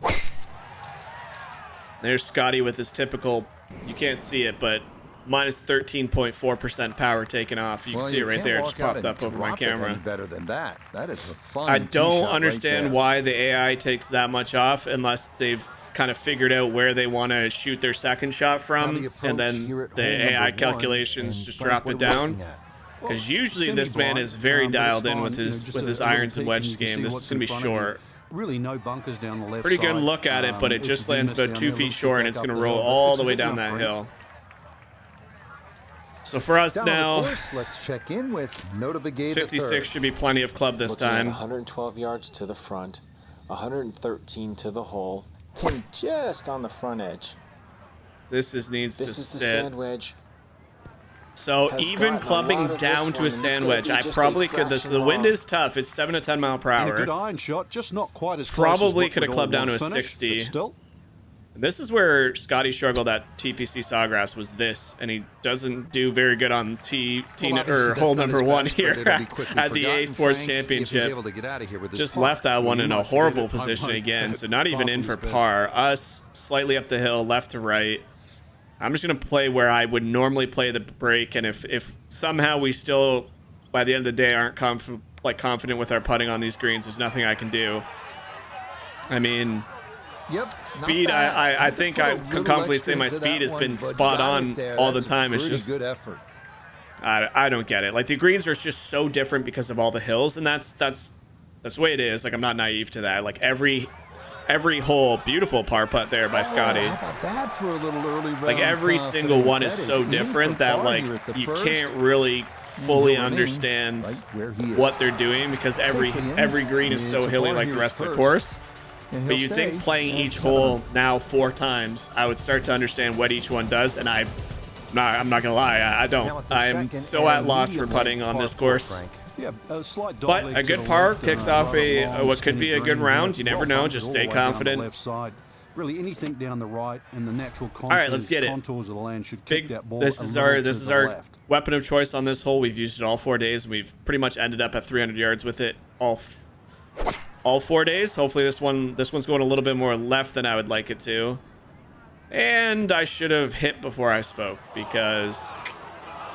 There's Scottie with his typical, you can't see it, but minus 13.4% power taken off. You can see it right there. It just popped up over my camera. Better than that. That is a fun I don't tee shot understand right why the AI takes that much off unless they've kind of figured out where they want to shoot their second shot from, and then the AI calculations just drop it down. Because usually this man is very dialed in with his irons and wedges game. This is going to be short. Really no bunkers down the left Pretty side. good look at it, but it It's just a lands dimness about down 2 there, feet looks short, back and it's up going to the hill, roll but all it's the a way big down enough that green. hill. So for us Down on the now, course, let's check in with Nota Begay 56 should be plenty of club this Looking at time. 112 yards to the front, 113 to the hole, pin just on the front edge. This needs This to is the sit. sand wedge. So Has even gotten a clubbing lot of down this to one, a and it's sand gonna wedge, be I just probably a could. The fraction wind wrong. is tough. It's 7 to 10 mile per And a good hour. iron shot, just not quite as close Probably as what could have we'd clubbed all down to a want finish, 60. but still. This is where Scottie struggled at TPC Sawgrass, was this, and he doesn't do very good on hole number 1 here at the easports championship. Just left that one in a horrible position again, so not even in for par. Us slightly up the hill, left to right. I'm just gonna play where I would normally play the break, and if somehow we still, by the end of the day, aren't confident with our putting on these greens, there's nothing I can do. I mean, Yep. speed, I think I can confidently say my speed has been spot on all the time. It's just good effort. I don't get it. Like, the greens are just so different because of all the hills, and that's the way it is. Like, I'm not naive to that. Like, every hole, beautiful par putt there by Scottie. How about that for a little early round Like, every single one is so different that, like, you can't really fully understand what they're doing, because every green is so hilly like the rest of the course. But you'd think playing each hole now 4 times, I would start to understand what each one does, and I'm not gonna lie, I don't. I'm so at loss for putting on this course. Yeah, a slight But dog a leg to good the par left, kicks and a off rather long, what could be skinny a good green round. with You never well know. bumpers Just all stay the way down the confident. left side. Really, anything down the right and the natural All right, let's get it. contours of the land should kick Big. that ball This a is little our to the left. weapon of choice on this hole. We've used it all 4 days. We've pretty much ended up at 300 yards with it all 4 days. Hopefully this one's going a little bit more left than I would like it to. And I should have hit before I spoke, because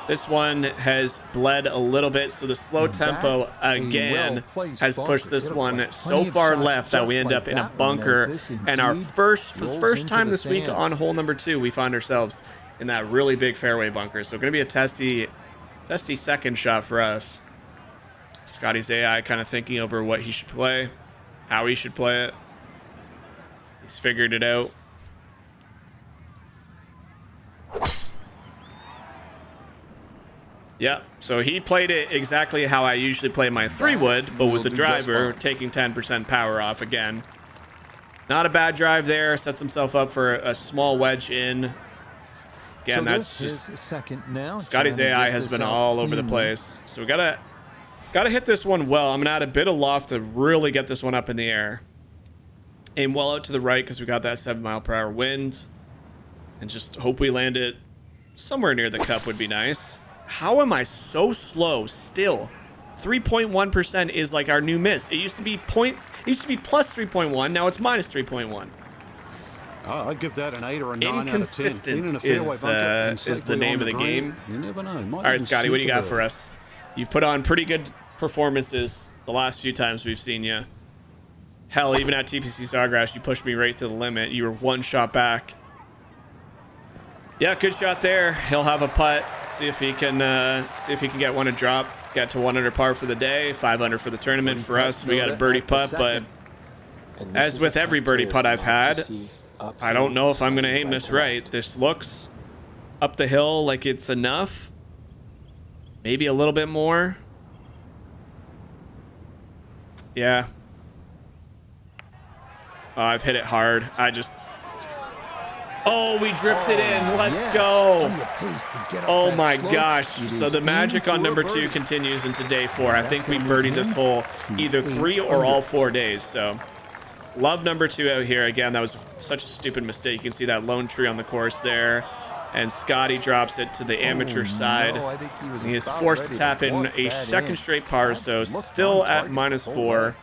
this one has bled a little bit. So the slow tempo again has pushed this one so far left that we end up in a bunker. And for the first time this week on hole number 2, we find ourselves in that really big fairway bunker. So going to be a testy second shot for us. Scottie's AI kind of thinking over what he should play, how he should play it. He's figured it out. Yeah, so he played it exactly how I usually play my 3-wood, but with the driver, taking 10% power off again. Not a bad drive there. Sets himself up for a small wedge in. Again, that's just second now. Scottie's AI has been all over the place. So we gotta hit this one well. I'm gonna add a bit of loft to really get this one up in the air. Aim well out to the right because we got that 7 mile per hour wind, and just hope we land it somewhere near the cup would be nice. How am I so slow still? 3.1% is like our new miss. It used to be plus 3.1. Now it's minus 3.1. I'd give that an 8 or a 9 out of 10. Inconsistent is the name of the game. You never know. All right, Scottie, what do you got for us? You've put on pretty good performances the last few times we've seen you. Hell, even at TPC Sawgrass, you pushed me right to the limit. You were one shot back. Yeah, good shot there. He'll have a putt. See if he can get one to drop. Get to 1 under par for the day. 5 under for the tournament. For us, we got a birdie putt, but as with every birdie putt I've had, I don't know if I'm gonna aim this right. This looks up the hill like it's enough. Maybe a little bit more. Yeah. Oh, I've hit it hard. Oh, we dripped it in. Let's go. Oh my gosh. So the magic on number 2 continues into day 4. I think we birdied this hole either 3 or all 4 days. So love number 2 out here. Again, that was such a stupid mistake. You can see that lone tree on the course there. And Scottie drops it to the amateur side. He is forced to tap in a second straight par, so still at -4.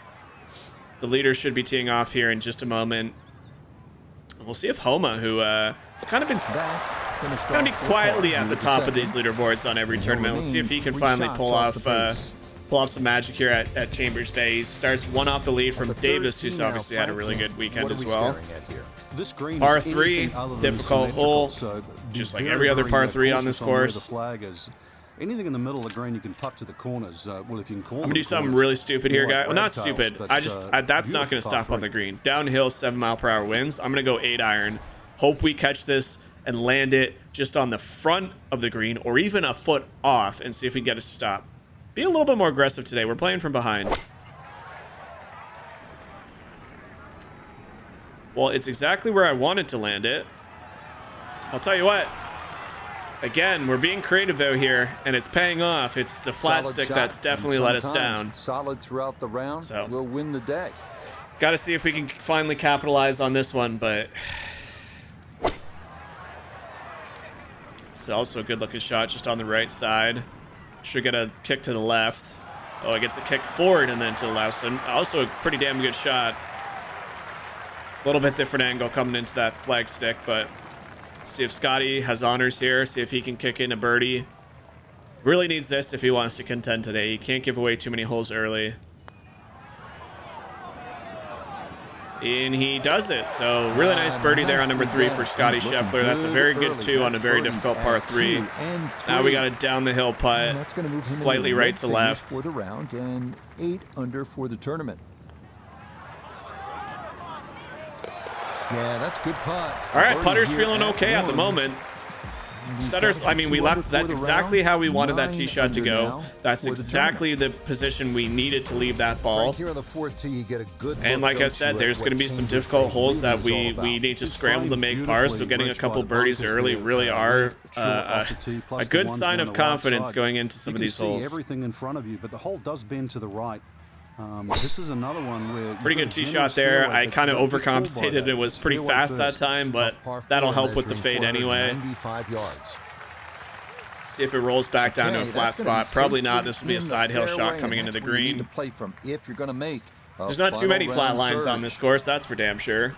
The leader should be teeing off here in just a moment. We'll see if Homa, who has kind of been quietly at the top of these leaderboards on every tournament. We'll see if he can finally pull off some magic here at Chambers Bay. He starts 1 off the lead from Davis, who's obviously had a really good weekend as well. Par 3, difficult hole, just like every other par 3 on this course. Anything in the middle of the green, you can putt to the corners. Well, if you can call I'm gonna do something really stupid here, guys. Well, not stupid. That's not gonna stop on the green. Downhill, 7-mile-per-hour winds. I'm gonna go 8-iron. Hope we catch this and land it just on the front of the green, or even a foot off, and see if we can get a stop. Be a little bit more aggressive today. We're playing from behind. Well, it's exactly where I wanted to land it. I'll tell you what. Again, we're being creative out here, and it's paying off. It's the flat stick that's definitely let us down. Solid throughout the round, so we'll win the day. Got to see if we can finally capitalize on this one, but it's also a good-looking shot just on the right side. Should get a kick to the left. Oh, it gets a kick forward and then to the left. So also a pretty damn good shot. A little bit different angle coming into that flag stick, but see if Scottie has honors here. See if he can kick in a birdie. Really needs this if he wants to contend today. He can't give away too many holes early. And he does it. So really nice birdie there on number 3 for Scottie Scheffler. That's a very good 2 on a very difficult par 3. Now we got a down the hill putt, slightly right to left. For the round and 8 under for the tournament. Yeah, that's good putt. All right, putter's feeling okay at the moment. Setters, I mean, we left. That's exactly how we wanted that tee shot to go. That's exactly the position we needed to leave that ball. And like I said, there's going to be some difficult holes that we need to scramble to make pars. So getting a couple birdies early really are a good sign of confidence going into some of these holes. Everything in front of you, but the hole does bend to the right. This is another one where pretty good tee shot there. I kind of overcompensated. It was pretty fast that time, but that'll help with the fade anyway. See if it rolls back down to a flat spot. Probably not. This will be a side hill shot coming into the green. There's not too many flat lines on this course, that's for damn sure.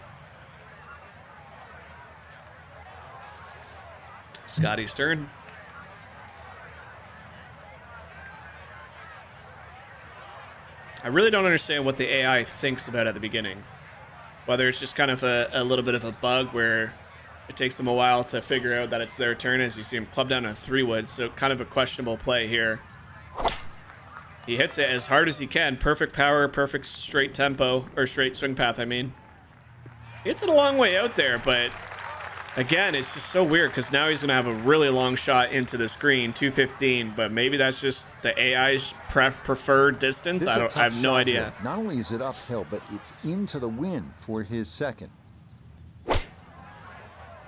Scottie Stern. I really don't understand what the AI thinks about at the beginning. Whether it's just kind of a little bit of a bug where it takes them a while to figure out that it's their turn, as you see him club down a 3-wood, so kind of a questionable play here. He hits it as hard as he can. Perfect power, perfect straight tempo, or straight swing path, I mean. He hits it a long way out there, but again, it's just so weird because now he's going to have a really long shot into the screen, 215, but maybe that's just the AI's preferred distance. I have no idea. Not only is it uphill, but it's into the wind for his second.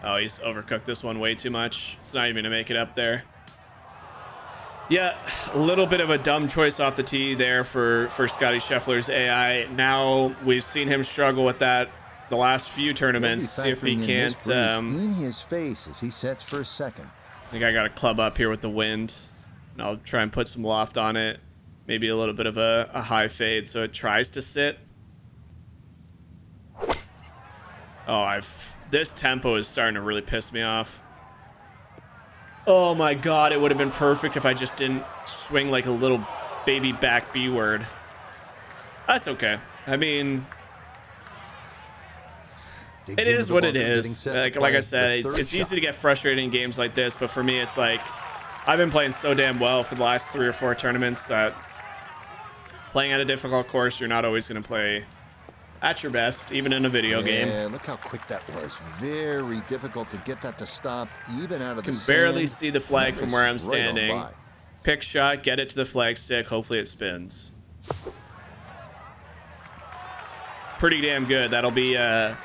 Oh, he's overcooked this one way too much. It's not even going to make it up there. Yeah, a little bit of a dumb choice off the tee there for Scottie Scheffler's AI. Now we've seen him struggle with that the last few tournaments. See if he can't in his face as he sets for a second. I think I got a club up here with the wind, and I'll try and put some loft on it. Maybe a little bit of a high fade so it tries to sit. Oh, this tempo is starting to really piss me off. Oh my god, it would have been perfect if I just didn't swing like a little baby back B word. That's okay. I mean, it is what it is. Like I said, it's easy to get frustrated in games like this, but for me, it's like I've been playing so damn well for the last 3 or 4 tournaments that playing at a difficult course, you're not always going to play at your best, even in a video game. Yeah, look how quick that was. Very difficult to get that to stop, even out of the Can sand. barely see the flag from where I'm Right on standing. by. Pick shot, get it to the flag stick. Hopefully it spins. Pretty damn good. That'll be a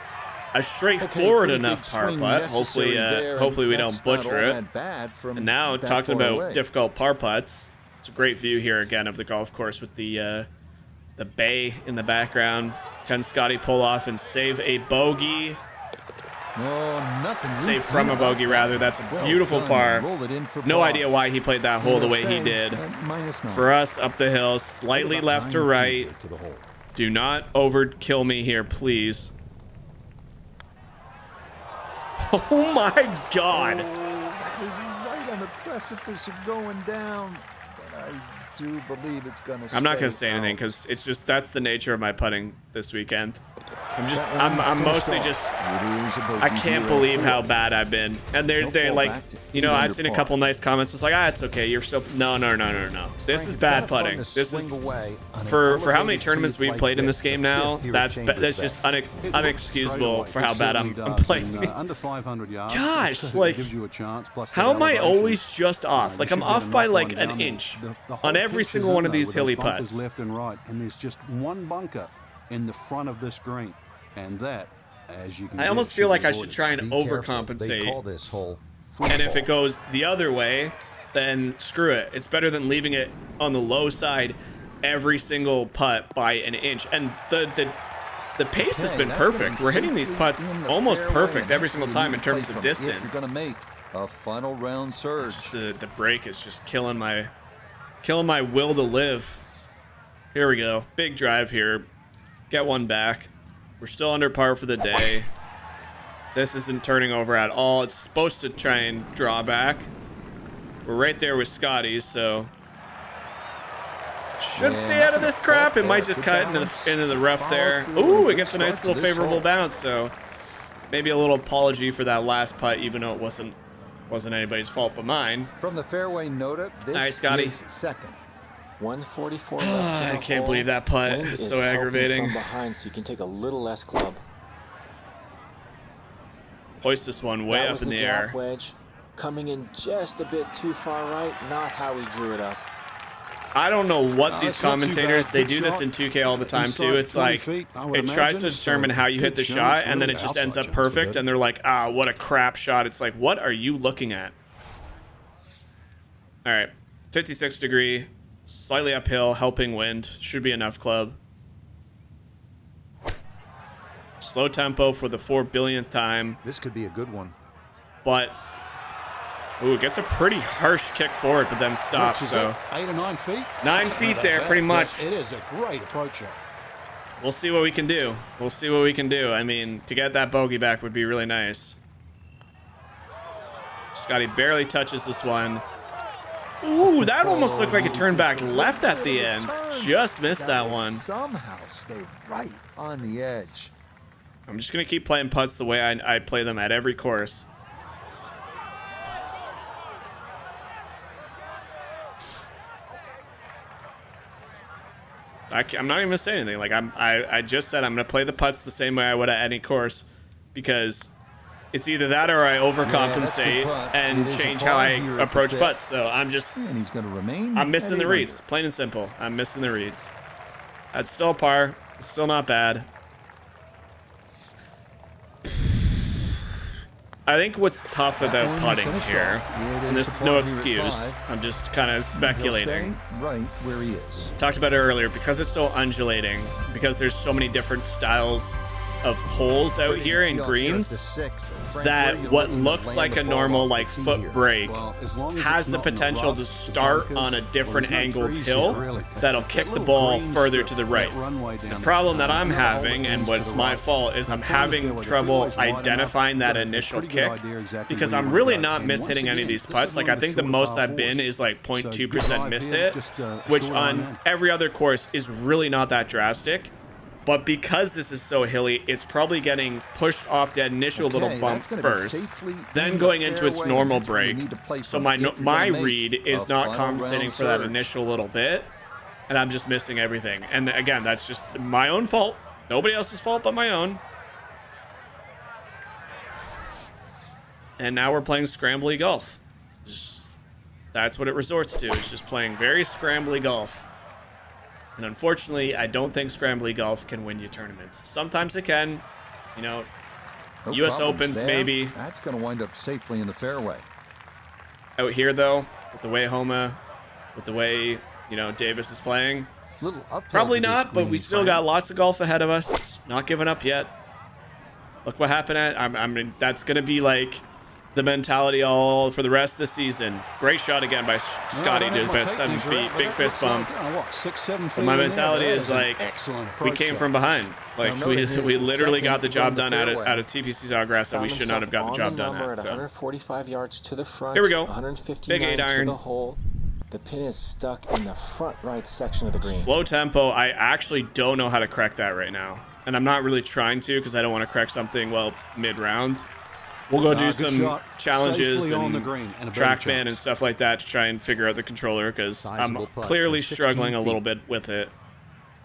straightforward enough par putt. Hopefully we don't butcher it. And now talking about difficult par putts, it's a great view here again of the golf course with the bay in the background. Can Scottie pull off and save a bogey? Oh, nothing. Save from a bogey, rather. That's a beautiful par. No idea why he played that hole the way he did. For us, up the hill, slightly left to right. Do not overkill me here, please. Oh my god. That is right on the precipice of going down. But I do believe it's gonna I'm not gonna say anything because it's just that's the nature of my putting this weekend. I'm mostly just I can't believe how bad I've been. And they're like, you know, I've seen a couple nice comments. It's like, it's okay. You're so no. This is bad putting. This is for how many tournaments we've played in this game now. That's just unexcusable for how bad I'm playing. Under 500 yards. Gosh, like, how am I always just off? Like I'm off by like an inch on every single one of these hilly putts. Left and right, and there's just one bunker in the front of this green, and that, as you can I almost feel like I should try and overcompensate. And if it goes the other way, then screw it. It's better than leaving it on the low side every single putt by an inch. And the pace has been perfect. We're hitting these putts almost perfect every single time in terms of distance. You're gonna make a final round surge. The break is just killing my will to live. Here we go. Big drive here. Get one back. We're still under par for the day. This isn't turning over at all. It's supposed to try and draw back. We're right there with Scottie, so should stay out of this crap. It might just cut into the rough there. Ooh, it gets a nice little favorable bounce. So maybe a little apology for that last putt, even though it wasn't anybody's fault but mine. From the fairway nota, this Nice, Scottie. is second. 144 left to the I can't hole. believe that putt. Wind It's is so helping aggravating. From behind, so you can take a little less club. Hoist this one way That up was in the gap air. wedge, coming in just a bit too far right. Not how he drew it up. I don't know what these it's not too commentators, bad. they Good do this shot. in 2K all the time too. Inside It's 20 like feet, I would it tries to imagine. determine So, how you hit good the chance, shot, and then it really. just Outside ends up chance a perfect, bit. and they're like, what a crap shot. It's like, what are you looking at? All right, 56 degree, slightly uphill, helping wind. Should be enough club. Slow tempo for the 4 billionth time, This could be a good one. but ooh, gets a pretty harsh kick forward, but then stops. Which is So 8 or 9 feet. 9 feet there, pretty much. It is a great approach shot. We'll see what we can do. We'll see what we can do. I mean, to get that bogey back would be really nice. Scottie barely touches this one. Ooh, that almost looked like it turned back left at the end. Just missed that one. Somehow stay right on the edge. I'm just going to keep playing putts the way I play them at every course. I'm not even gonna say anything. Like I just said I'm gonna play the putts the same way I would at any course, because it's either that or I overcompensate and change how I approach putts. So I'm just And he's going to remain. I'm missing at the 8 reads, plain and simple. I'm missing the reads. That's still a par. It's still not bad. I think what's tough about putting here, and this is no excuse, I'm just kind of speculating. Right where he is. Talked about it earlier, because it's so undulating, because there's so many different styles of holes out here in greens that what looks like a normal like foot break has the potential to start on a different angled hill that'll kick the ball further to the right. The problem that I'm having, and what's my fault, is I'm having trouble identifying that initial kick because I'm really not mishitting any of these putts. Like I think the most I've been is like 0.2% miss hit, which on every other course is really not that drastic. But because this is so hilly, it's probably getting pushed off that initial little bump first, then going into its normal break. So my read is not compensating for that initial little bit, and I'm just missing everything. And again, that's just my own fault. Nobody else's fault but my own. And now we're playing scrambly golf. That's what it resorts to. It's just playing very scrambly golf. And unfortunately, I don't think scrambly golf can win you tournaments. Sometimes it can, you know, No U.S. problems Opens there. maybe. That's going to wind up safely in the fairway. Out here, though, with the way Homa, with the way, you know, Davis is playing, Little uphill probably to this not, but we green still frame. got lots of golf ahead of us. Not giving up yet. Look what happened I mean, that's going to be like the mentality all for the rest of the season. Great shot again by Scottie to about 7 feet. Big fist bump. But my mentality is like, we came from behind. Like we literally got the job done out of TPC Sawgrass that we should not have got the job done at. So 145 yards to the front. Here we go. 159 Big 8-iron. to the hole. The pin is stuck in the front right section of the green. slow tempo. I actually don't know how to correct that right now, and I'm not really trying to because I don't want to correct something mid-round. We'll go do some challenges and TrackMan and stuff like that to try and figure out the controller because I'm clearly struggling a little bit with it.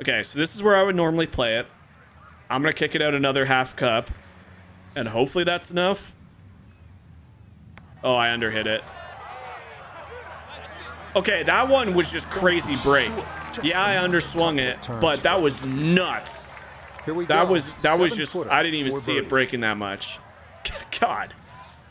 Okay, so this is where I would normally play it. I'm going to kick it out another half cup, and hopefully that's enough. Oh, I underhit it. Okay, that one was just crazy break. Yeah, I underswung it, but that was nuts. That was just, I didn't even see it breaking that much. God,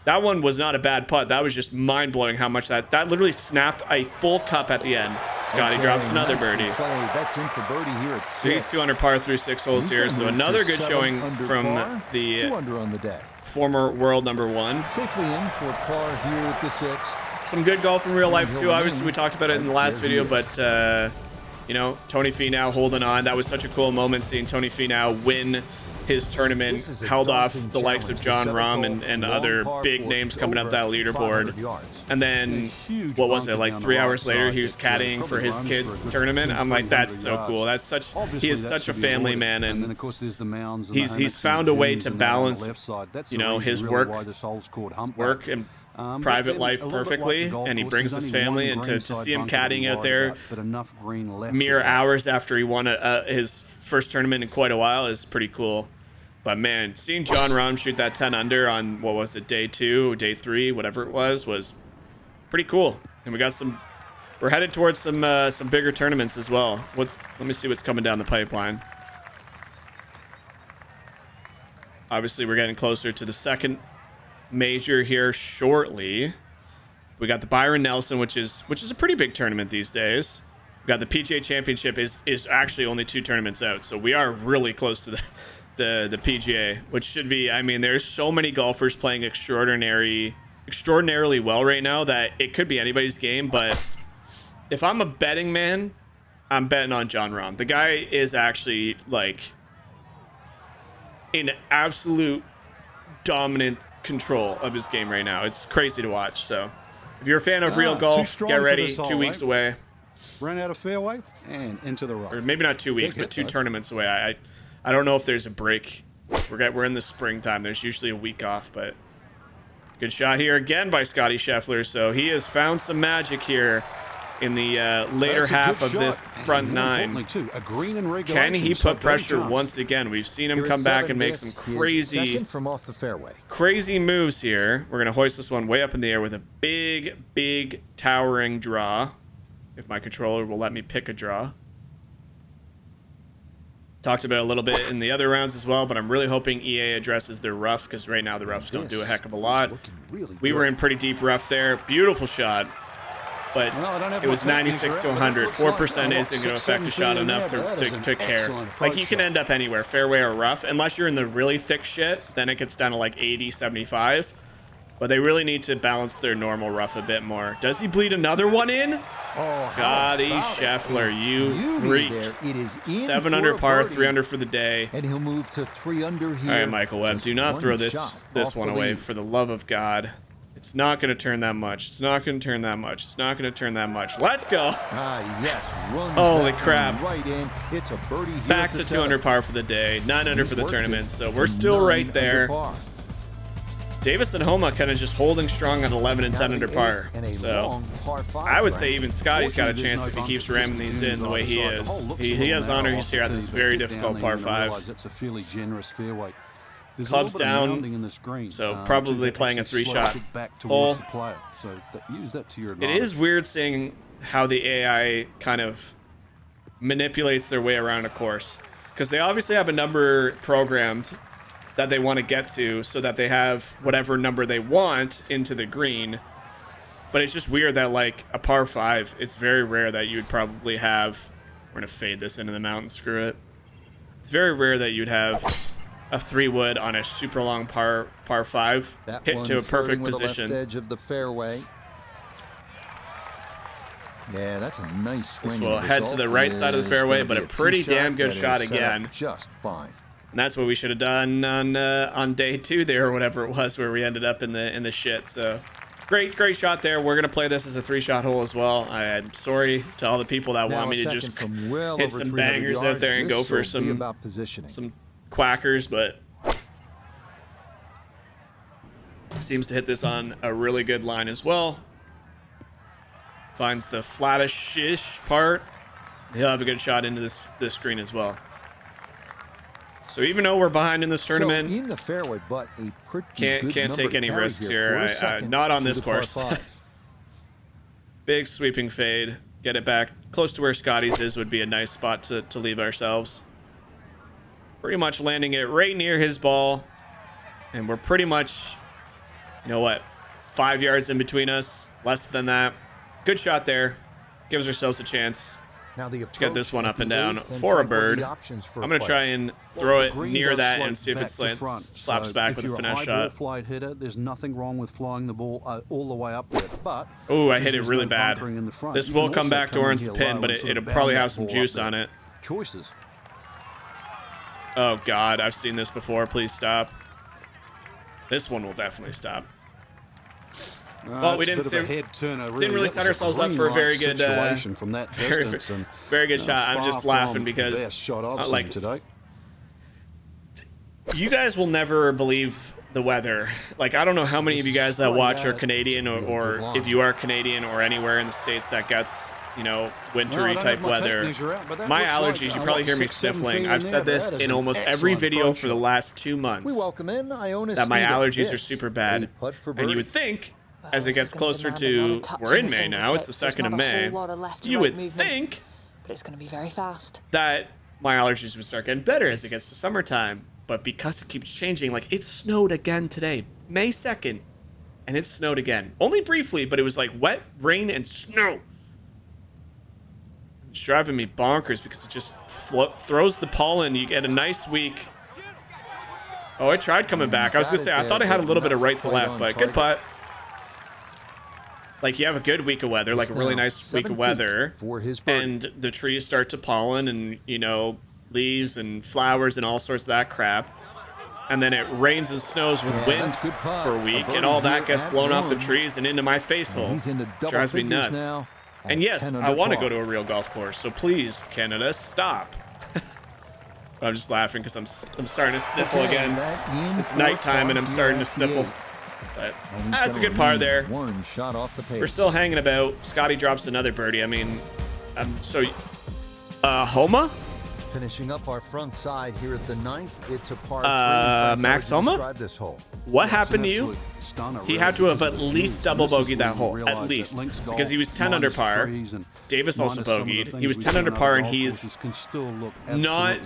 that one was not a bad putt. That was just mind-blowing how much that literally snapped a full cup at the end. Scottie drops another birdie. That's in for birdie here at 6. So he's 200 par through 6 holes here. So another good showing from the 2 under on the day. former world #1. Safely in for par here at the 6th. Some good golf in real life too. Obviously, we talked about it in the last video, but you know, Tony Finau holding on. That was such a cool moment seeing Tony Finau win his tournament, held off the likes of Jon Rahm and other big names coming up that leaderboard. And then, what was it, like 3 hours later, he was caddying for his kids' tournament. I'm like, that's so cool. That's such, he is such a family man, and he's found a way to balance, you know, his work and private life perfectly, and he brings his family, and to see him caddying out there mere hours after he won his first tournament in quite a while is pretty cool. But man, seeing Jon Rahm shoot that 10 under on, what was it, day 2, day 3, whatever it was pretty cool. And we got we're headed towards some bigger tournaments as well. Let me see what's coming down the pipeline. Obviously, we're getting closer to the second major here shortly. We got the Byron Nelson, which is a pretty big tournament these days. We got the PGA Championship is actually only 2 tournaments out, so we are really close to the PGA, which should be, I mean, there's so many golfers playing extraordinarily well right now that it could be anybody's game. But if I'm a betting man, I'm betting on Jon Rahm. The guy is actually like in absolute dominant control of his game right now. It's crazy to watch. So if you're a fan of real golf, get ready. 2 weeks away. Ran out of fairway and into the rough. Or maybe not 2 weeks, but 2 tournaments away. I don't know if there's a break. We're in the springtime. There's usually a week off, but good shot here again by Scottie Scheffler. So he has found some magic here in the later half of this front 9. Can he put pressure once again? We've seen him come back and make some crazy moves here. We're going to hoist this one way up in the air with a big towering draw. If my controller will let me pick a draw. Talked about it a little bit in the other rounds as well, but I'm really hoping EA addresses their rough, because right now the roughs don't do a heck of a lot. We were in pretty deep rough there. Beautiful shot but Well, I don't have it my was 96 to techniques right, but it 100. looks like 4% I've isn't got going to affect a 6, shot 7 enough feet in there. That is to an care. excellent Like, approach you can shot. end up anywhere, fairway or rough, unless you're in the really thick shit. Then it gets down to like 80, 75. But they really need to balance their normal rough a bit more. Does he bleed another one in? Oh, Scottie how about Scheffler, it? you Beauty freak. there. It is in 7 for under a par, birdie. 3 under for the day. And he'll move to 3 under here. All right, Michael Webb, Just do not one throw this shot one off the away lead. for the love of God. It's not going to turn that much. It's not going to turn that much. It's not going to turn that much. Let's go. Ah, yes. Runs Holy that crap. one right in. It's a birdie here Back at to the 2 under 7th. par for the day. 9 under He's for the worked it tournament. So to we're still 9 right under there. par. Davis and Homa kind of just holding strong on 11 and 10 Now under the par. 8th and a So long par 5 I would say frame. even Scotty's got a Fortunately, chance there's if no he keeps bumpers, ramming just these in the way he either side. The is. hole looks a He little has narrow honor off here the at tee, this but very get down difficult there, par you're gonna 5. realize it's a fairly generous fairway. There's Clubs a little bit down, of rounding in this green, so to probably playing a actually 3-shot slope it back hole. towards the player. So use that to your It advantage. is weird seeing how the AI kind of manipulates their way around a course, because they obviously have a number programmed that they want to get to so that they have whatever number they want into the green. But it's just weird that, like, a par 5, it's very rare that you'd probably have... We're going to fade this into the mountain, screw it. It's very rare that you'd have a 3-wood on a super long par 5 That hit one to a flirting perfect with position. The left edge of the fairway. Yeah, that's a nice swing. This will head to result the right side of the is fairway, gonna but be a pretty tee damn good that is shot set up again. Just fine. And that's what we should have done on day 2 there, or whatever it was, where we ended up in the shit. So great shot there. We're gonna play this as a 3-shot hole as well. I'm sorry to all the people that Now want a me to second just from well hit over some 300 bangers out yards. there and This go for will be some about positioning. some quackers, but seems to hit this on a really good line as well. Finds the flattish-ish part. He'll have a good shot into this green as well. So even though we're behind in this tournament, So in the fairway, but a pretty good can't number take any carry risks for here. a second Not on to this the par course. 5. Big sweeping fade. Get it back close to where Scotty's is would be a nice spot to leave ourselves. Pretty much landing it right near his ball. And we're pretty much, you know what, 5 yards in between us. Less than that. Good shot there. Gives ourselves a chance. Now the Get this one approach up at and the down 8th and for a frankly, bird. the options for I'm going to play. try and throw The it green near does that slope and see if back it to front. slaps So back if with a you're finesse high ball shot. flight hitter, there's nothing wrong with flying the ball all the way up there. But Oh, I because hit it there's really no bad. bunkering in the front, This you will can come also back come in towards here the pin, low but and sort of it'll bound probably that have some ball juice up on there. it. Choices. Oh, God, I've seen this before. Please stop. This one will definitely stop. Well, we didn't didn't really set ourselves up for a very good from that very, distance and very good shot. I'm far just laughing from the because best shot I've seen like today. you guys will never believe the weather. Like, I don't know how many of you guys that watch are Canadian, or if you are Canadian or anywhere in the States that gets, you know, wintry type weather. My allergies, you probably hear me sniffling. I've said this in almost every video for the last 2 months. We welcome in Iona That my Steven. allergies are This, super bad. a putt for And you birdie. would think, as it This gets is gonna closer demand a lot to, of touch we're of in the May now, it's the fingertips. 2nd of There's not a May, whole lot of left to you right would movement, think but it's going to be very fast. that my allergies would start getting better as it gets to summertime. But because it keeps changing, like, it snowed again today, May 2nd, and it snowed again. Only briefly, but it was like wet, rain, and snow. It's driving me bonkers because it just throws the pollen. You get a nice week. Oh, I tried coming back. I was going to say, I thought I had a little bit of right to left, but good putt. Like, you have a good week of weather, like a really nice week of weather, for his birdie. and the trees start to pollen and, you know, leaves and flowers and all sorts of that crap. And then it rains and snows with Yeah, wind that's good putt. for a A week, birdie and all that here gets at blown off the one. trees and into my face hole. He's into double Drives me figures nuts. now at And yes, 10 I under want to par. go to a real golf course, so please, Canada, stop. I'm just laughing because I'm starting to sniffle Okay, again. that in It's for nighttime and I'm par starting to here at the sniffle. 8th. But And he's that's a gonna good par lead there. One shot off the pace. We're still hanging about. Scotty drops another birdie. I mean, Homa? Finishing up our front side here at the 9th. It's a par 3. Max How would you Homa? describe this hole? What happened to you? He had to have at least double bogeyed that hole, at least, because he was 10 under par. Davis also bogeyed. He was 10 under par, and he's not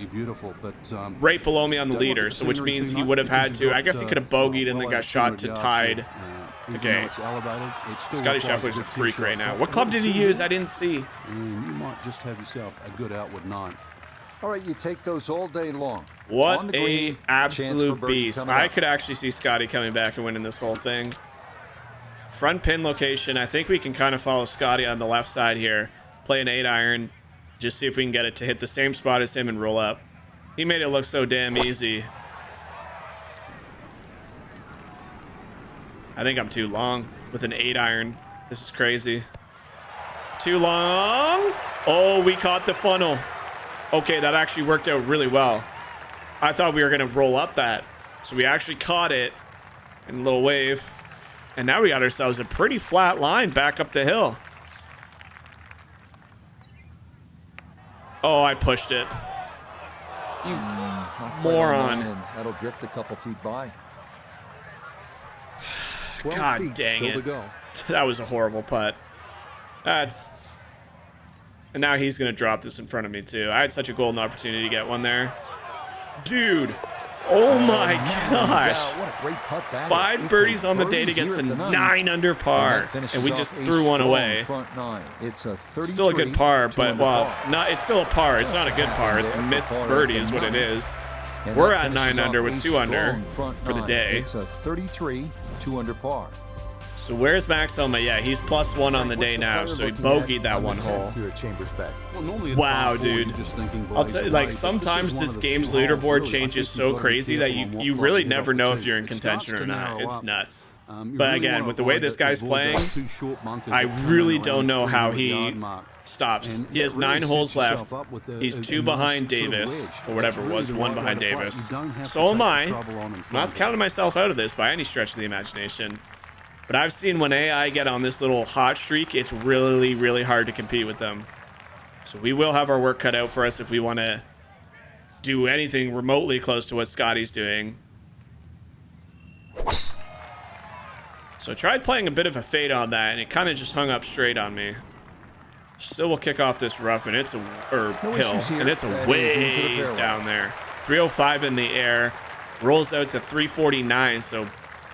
right below me on the leader, so which means he would have had to. I guess he could have bogeyed and then got shot to tied Even Okay. though it's elevated, it still Scottie requires Scheffler's a good freak tee right shot. now. But What club did he two use? here, I didn't see. And you might just have yourself a good outward 9. All right, you take those all day long. On What the a green, chance for absolute birdie beast. coming I up. could actually see Scottie coming back and winning this whole thing. Front pin location. I think we can kind of follow Scottie on the left side here. Play an 8-iron. Just see if we can get it to hit the same spot as him and roll up. He made it look so damn easy. I think I'm too long with an 8-iron. This is crazy. Too long. Oh, we caught the funnel. Okay, that actually worked out really well. I thought we were going to roll up that. So we actually caught it in a little wave. And now we got ourselves a pretty flat line back up the hill. Oh, I pushed it. You Not quite on moron. line, and that'll drift a couple feet by. 12 God feet dang still it. to go. That was a horrible putt. That's... And now he's going to drop this in front of me, too. I had such a golden opportunity to get one there. Dude. Oh, my gosh. What a great putt that is. 5 It's a birdies on the day birdie to get here to at the 9 under par. that finishes And we off just a threw one strong away. Front 9. It's a 33, Still a good par, 2 but, under well, par. not, it's still a par. It's not a good par. It's a missed birdie is what it is. And We're that at 9 finishes under off with a 2 under strong front for the 9. day. It's a 33, 2 under par. So where's Max Homa? Yeah, he's +1 on the day now, so he bogeyed that one hole. Here at Chambers Bay. Well, normally it's Wow, par 4, dude. you're just thinking I'll blaze tell you, away, like, but sometimes is one this of the game's few holes, leaderboard really, I changes think so you've got to be crazy that careful on what you club really hit never off know the if tee. you're in It starts contention to or not. narrow It's up. nuts. You But really again, wanna with the way avoid this that- guy's avoid playing, those 2 short bunkers I that come really around don't the know how 300-yard he mark. stops. And He has that really 9 holes sets yourself left. up with He's a 2 nice behind sort of Davis, wedge. or whatever That's it was, really the 1 right behind way to play. Davis. You don't have to So am take the I. trouble on in I'm front not of counting myself out of this by any stretch of the imagination. But I've seen when AI get on this little hot streak, it's really, really hard to compete with them. So we will have our work cut out for us if we want to do anything remotely close to what Scottie's doing. So I tried playing a bit of a fade on that, and it kind of just hung up straight on me. Still will kick off this rough, and it's a No hill, issues here. and it's a That is into the ways fairway. down there. 305 in the air, rolls out to 349, so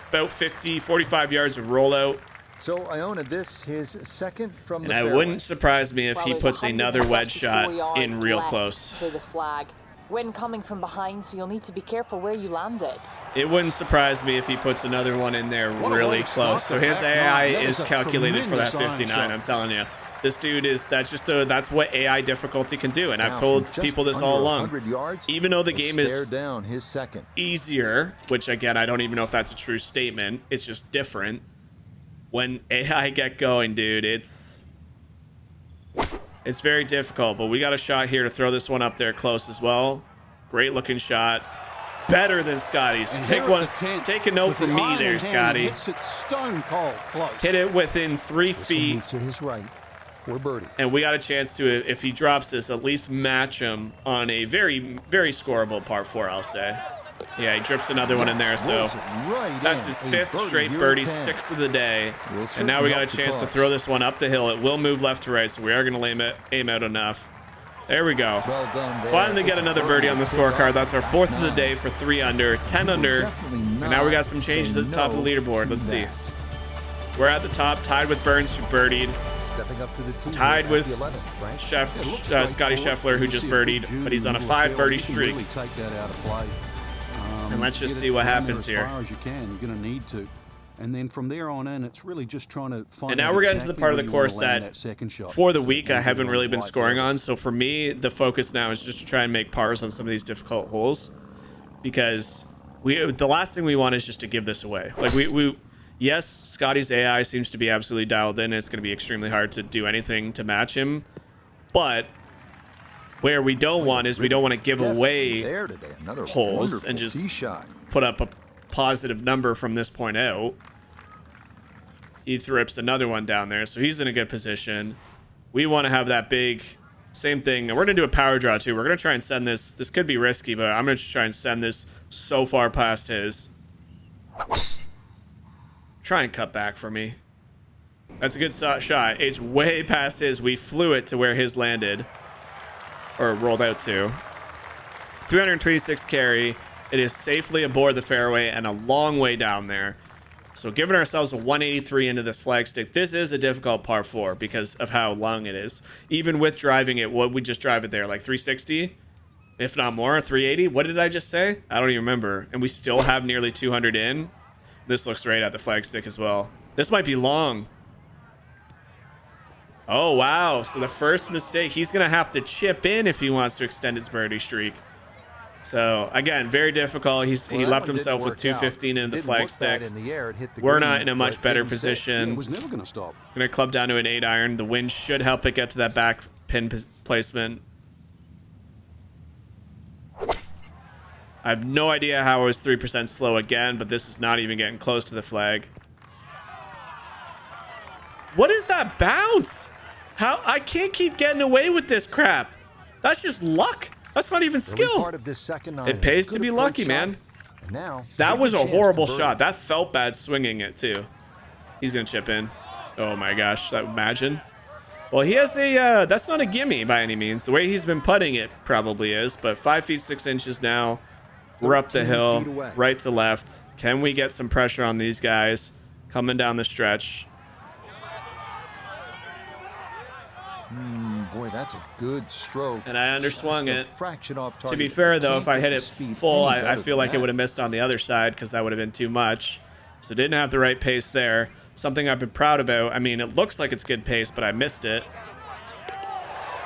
about 45 yards of rollout. So Iona, this his second from And the it fairway. wouldn't surprise me if Well, he there's puts another wedge 154 shot in yards real left close. to the flag. Wind coming from behind, so you'll need to be careful where you land it. It wouldn't surprise me if he puts another one in there What a way really to close. start So the his back AI nine. That is is a calculated for that tremendous iron 59. shot. I'm telling you, this dude is that's what AI difficulty can do. And I've Now told from just people this under all along. 100 yards, Even though the a game is stare down his second. easier, which again I don't even know if that's a true statement. It's just different. When AI get going, dude, it's very difficult. But we got a shot here to throw this one up there close as well. Great looking shot. Better than Scottie's. And Take here one. at the 10th, Take a note with from the me iron there, in hand, Scottie. Hits it stone cold close. Hit it within 3 This will feet. move to his right for birdie. And we got a chance to, if he drops this, at least match him on a very, very scoreable par 4, I'll say. Yeah, he drips another one in there, so Rolls it right that's in. his A 5th birdie straight here at birdie, 10. 6th of the day. Will And now we certainly got a help the chance to cause. throw this one up the hill. It will move left to right, so we are going to aim out enough. There we go. Well done there. Finally It's get a another birdie on the to kick off scorecard. That's our back 4th of the nine. day for 3 under, 10 under. Definitely And now we got some not changes say at the top of the no leaderboard. to Let's see. that. We're at the top, tied with Burns, who birdied. Stepping up to the tee Tied here with at the 11th, right? It looks Scottie straightforward. Scheffler, who You'll just see a good birdied, Judy but he's on a middle 5 field. birdie You can streak. Really take that out of play. And let's just Get see it what in there happens as here. far as you can. You're going to need to. And then from there on in, it's really just trying to find. And now out we're getting to the exactly part of where the you wanna course land that second shot. for the So week you I can haven't get really on been the scoring right on. So for me, the focus now is just to try and make pars on some of these difficult holes, because the last thing we want is just to give this away. Like yes, Scottie's AI seems to be absolutely dialed in. And it's going to be extremely hard to do anything to match him, but where we don't want is we don't want to give Definitely away there today. Another holes wonderful and just tee shot. put up a positive number from this point out. He thrips another one down there, so he's in a good position. We want to have that big, same thing. And we're going to do a power draw, too. We're going to try and send this. This could be risky, but I'm going to try and send this so far past his. Try and cut back for me. That's a good shot. It's way past his. We flew it to where his landed. Or rolled out to. 326 carry. It is safely aboard the fairway and a long way down there. So giving ourselves a 183 into this flag stick. This is a difficult par 4 because of how long it is. Even with driving it, what we just drive it there, like 360, if not more, 380. What did I just say? I don't even remember. And we still have nearly 200 in. This looks right at the flag stick as well. This might be long. Oh, wow. So the first mistake, he's going to have to chip in if he wants to extend his birdie streak. So, again, very difficult. He left himself with 215 in the flag stick. We're not in a much better position. It was never going to stop. Going to club down to an 8 iron. The wind should help it get to that back pin placement. I have no idea how I was 3% slow again, but this is not even getting close to the flag. What is that bounce? How? I can't keep getting away with this crap. That's just luck. That's not even skill. It pays to be lucky, man. That was a horrible shot. That felt bad swinging it, too. He's going to chip in. Oh, my gosh. Imagine. Well, he has a... that's not a gimme by any means. The way he's been putting it probably is. But 5 feet 6 inches now. We're up the hill. Right to left. Can we get some pressure on these guys coming down the stretch? Boy, that's a good stroke. And I underswung it. Fraction off target. To be fair, though, if I hit it full, I feel like it would have missed on the other side because that would have been too much. So didn't have the right pace there. Something I've been proud about. I mean, it looks like it's good pace, but I missed it.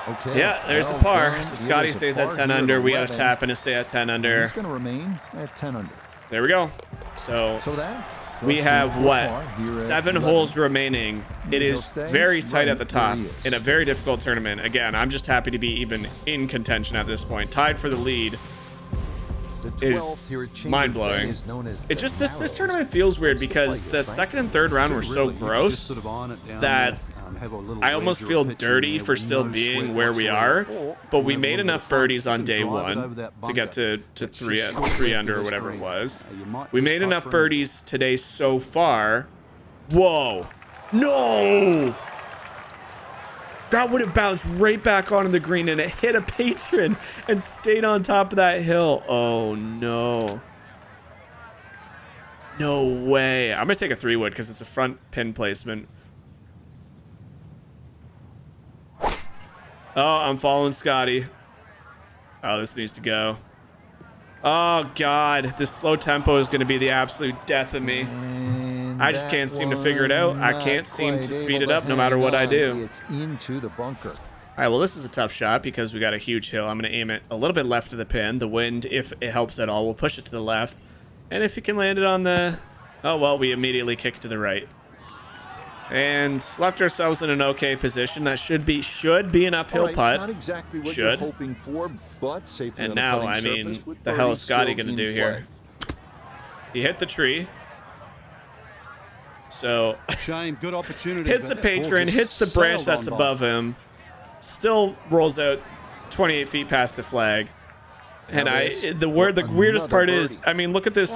Okay. Yeah, there's a par. So Scottie stays at 10 under. We got to tap in to stay at 10 under. He's going to remain at 10 under. There we go. So that we have, what, 7 holes remaining. It is very tight at the top in a very difficult tournament. Again, I'm just happy to be even in contention at this point. Tied for the lead is mind-blowing. It just, this tournament feels weird because the second and third round were so gross that I almost feel dirty for still being where we are, but we made enough birdies on day 1 to get to 3 under or whatever it was. We made enough birdies today so far. Whoa. No! That would have bounced right back onto the green and it hit a patron and stayed on top of that hill. Oh, no. No way. I'm going to take a 3-wood because it's a front pin placement. Oh, I'm following Scottie. Oh, this needs to go. Oh, God. This slow tempo is going to be the absolute death of me. I just can't seem to figure it out. I can't seem to speed it up no matter what I do. It's into the bunker. All right, well, this is a tough shot because we got a huge hill. I'm going to aim it a little bit left of the pin. The wind, if it helps at all, will push it to the left. And if you can land it on the... Oh, well, we immediately kick to the right. And left ourselves in an okay position. That should be an uphill putt. Not exactly what you're hoping for, but safely. And now, I mean, the hell is Scottie going to do here? He hit the tree. So, shame, good opportunity. Hits the patron, hits the branch that's above him. Still rolls out 28 feet past the flag. And the weirdest part is, I mean, look at this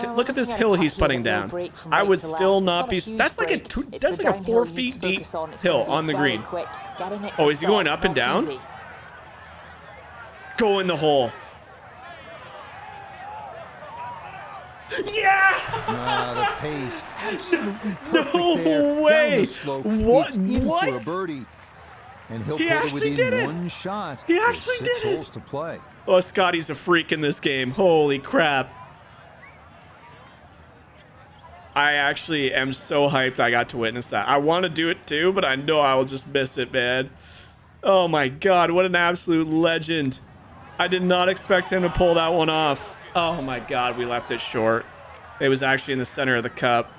hill he's putting down. I would still not be. That's like a 4 feet deep hill on the green. Oh, is he going up and down? Go in the hole. Yeah! The pace, absolutely perfect no way! What? For a birdie. And he'll he actually did it. One shot. He actually did it. 6 holes to play. Oh, Scottie's a freak in this game. Holy crap. I actually am so hyped I got to witness that. I want to do it too, but I know I will just miss it, man. Oh my God, what an absolute legend. I did not expect him to pull that one off. Oh my God, we left it short. It was actually in the center of the cup.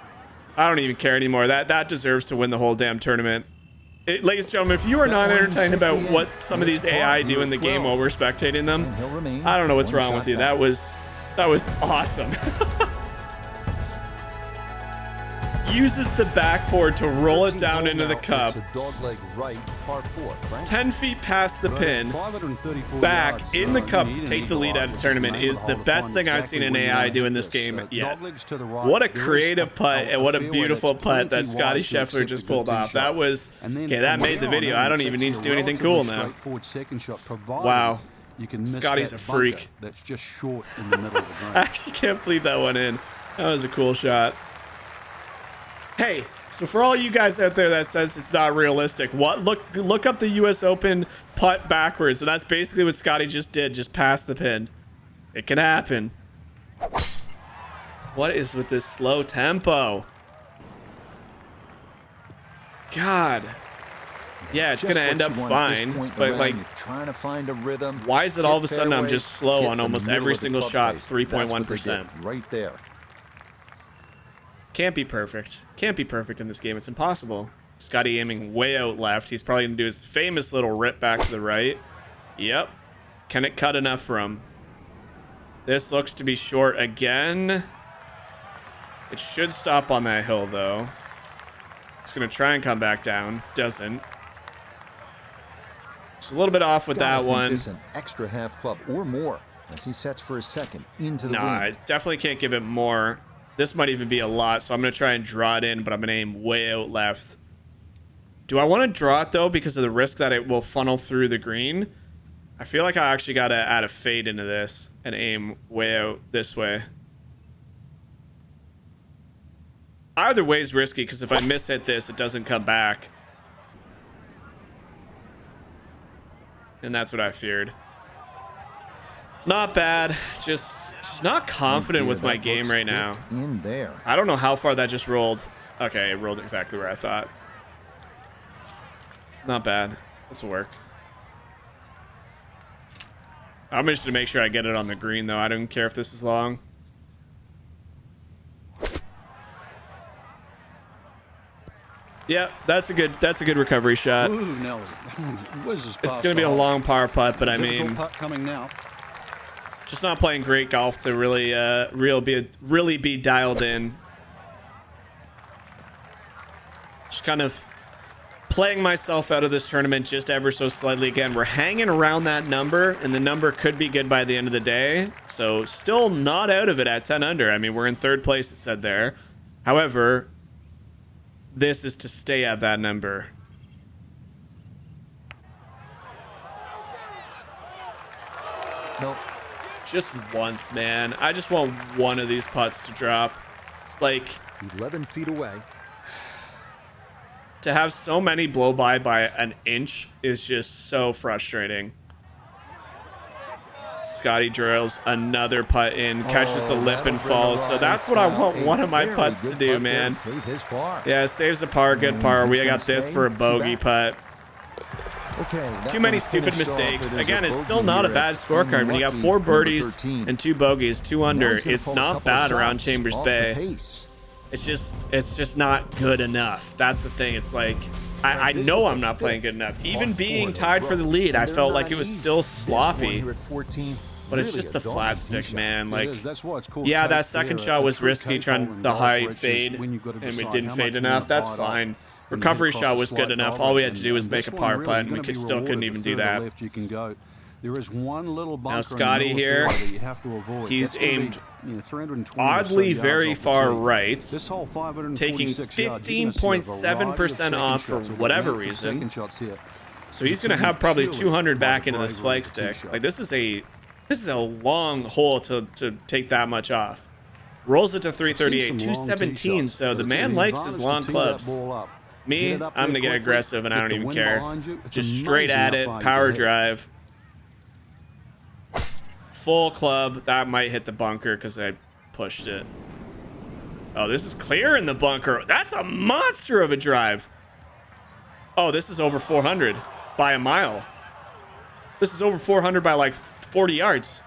I don't even care anymore. That deserves to win the whole damn tournament. Ladies and gentlemen, if you are not entertained about what some of these AI do in the game while we're spectating them, I don't know what's wrong with you. That was awesome. Uses the backboard to roll it down into the cup. 10 feet past the pin, back in the cup to take the lead at a tournament is the best thing I've seen an AI do in this game yet. What a creative putt and what a beautiful putt that Scottie Scheffler just pulled off. That was, okay, that made the video. I don't even need to do anything cool now. Wow. Scottie's a freak. That's just short in the middle of the ground. I actually can't believe that one in. That was a cool shot. Hey, so for all you guys out there that says it's not realistic, look up the US Open putt backwards, and that's basically what Scottie just did, just past the pin. It can happen. What is with this slow tempo? God. Yeah, it's gonna end up fine, but like, trying to find a rhythm. Why is it all of a sudden I'm just slow on almost every single shot? 3.1%. Right there. Can't be perfect. Can't be perfect in this game. It's impossible. Scottie aiming way out left. He's probably gonna do his famous little rip back to the right. Yep. Can it cut enough for him? This looks to be short again. It should stop on that hill though. It's gonna try and come back down. Doesn't. Just a little bit off with that one. This an extra half club or more as he sets for a second into the wind. I definitely can't give it more. This might even be a lot, so I'm going to try and draw it in, but I'm going to aim way out left. Do I want to draw it, though, because of the risk that it will funnel through the green? I feel like I actually got to add a fade into this and aim way out this way. Either way is risky, because if I miss-hit this, it doesn't come back. And that's what I feared. Not bad. Just not confident with my game right now. In there. I don't know how far that just rolled. Okay, it rolled exactly where I thought. Not bad. This will work. I'm just gonna make sure I get it on the green though. I don't care if this is long. Yeah, that's a good recovery shot. Ooh, no. What is this It's gonna be a long par putt, but I mean, putt coming now. just not playing great golf to really really be dialed in. Just kind of playing myself out of this tournament just ever so slightly. Again, we're hanging around that number, and the number could be good by the end of the day. So still not out of it at 10 under. I mean, we're in third place, it said there. However, this is to stay at that number. Nope. Just once, man. I just want one of these putts to drop. Like, 11 feet away. to have so many blow by an inch is just so frustrating. Scottie drills another putt in, catches the lip and falls. So that's what I want one of my putts to do, man. Save his par. Yeah, saves a par, good par. We got this for a bogey putt. Okay, Too many stupid mistakes. Again, it's still not a bad scorecard when you got 4 birdies and 2 bogeys, 2 under. It's not bad around Chambers Bay. It's just not good enough. That's the thing. It's like, I know I'm not playing good enough. Even being tied for the lead, I felt like it was still sloppy. But it's just the flat stick, man. Like, yeah, that second shot was risky, trying the high fade, and we didn't fade enough. That's fine. Recovery shot was good enough. All we had to do was make a par putt, and we still couldn't even do that. There is one little bunker now Scottie here, he's aimed oddly very far right, taking 15.7% off for whatever reason. So he's going to have probably 200 back into this flag stick. Like, this is a long hole to take that much off. Rolls it to 338, 217. So the man likes his long clubs. Me, I'm going to get aggressive, and I don't even care. Just straight at it, power drive. Full club. That might hit the bunker because I pushed it. Oh, this is clear in the bunker. That's a monster of a drive. Oh, this is over 400 by a mile. This is over 400 by like 40 yards.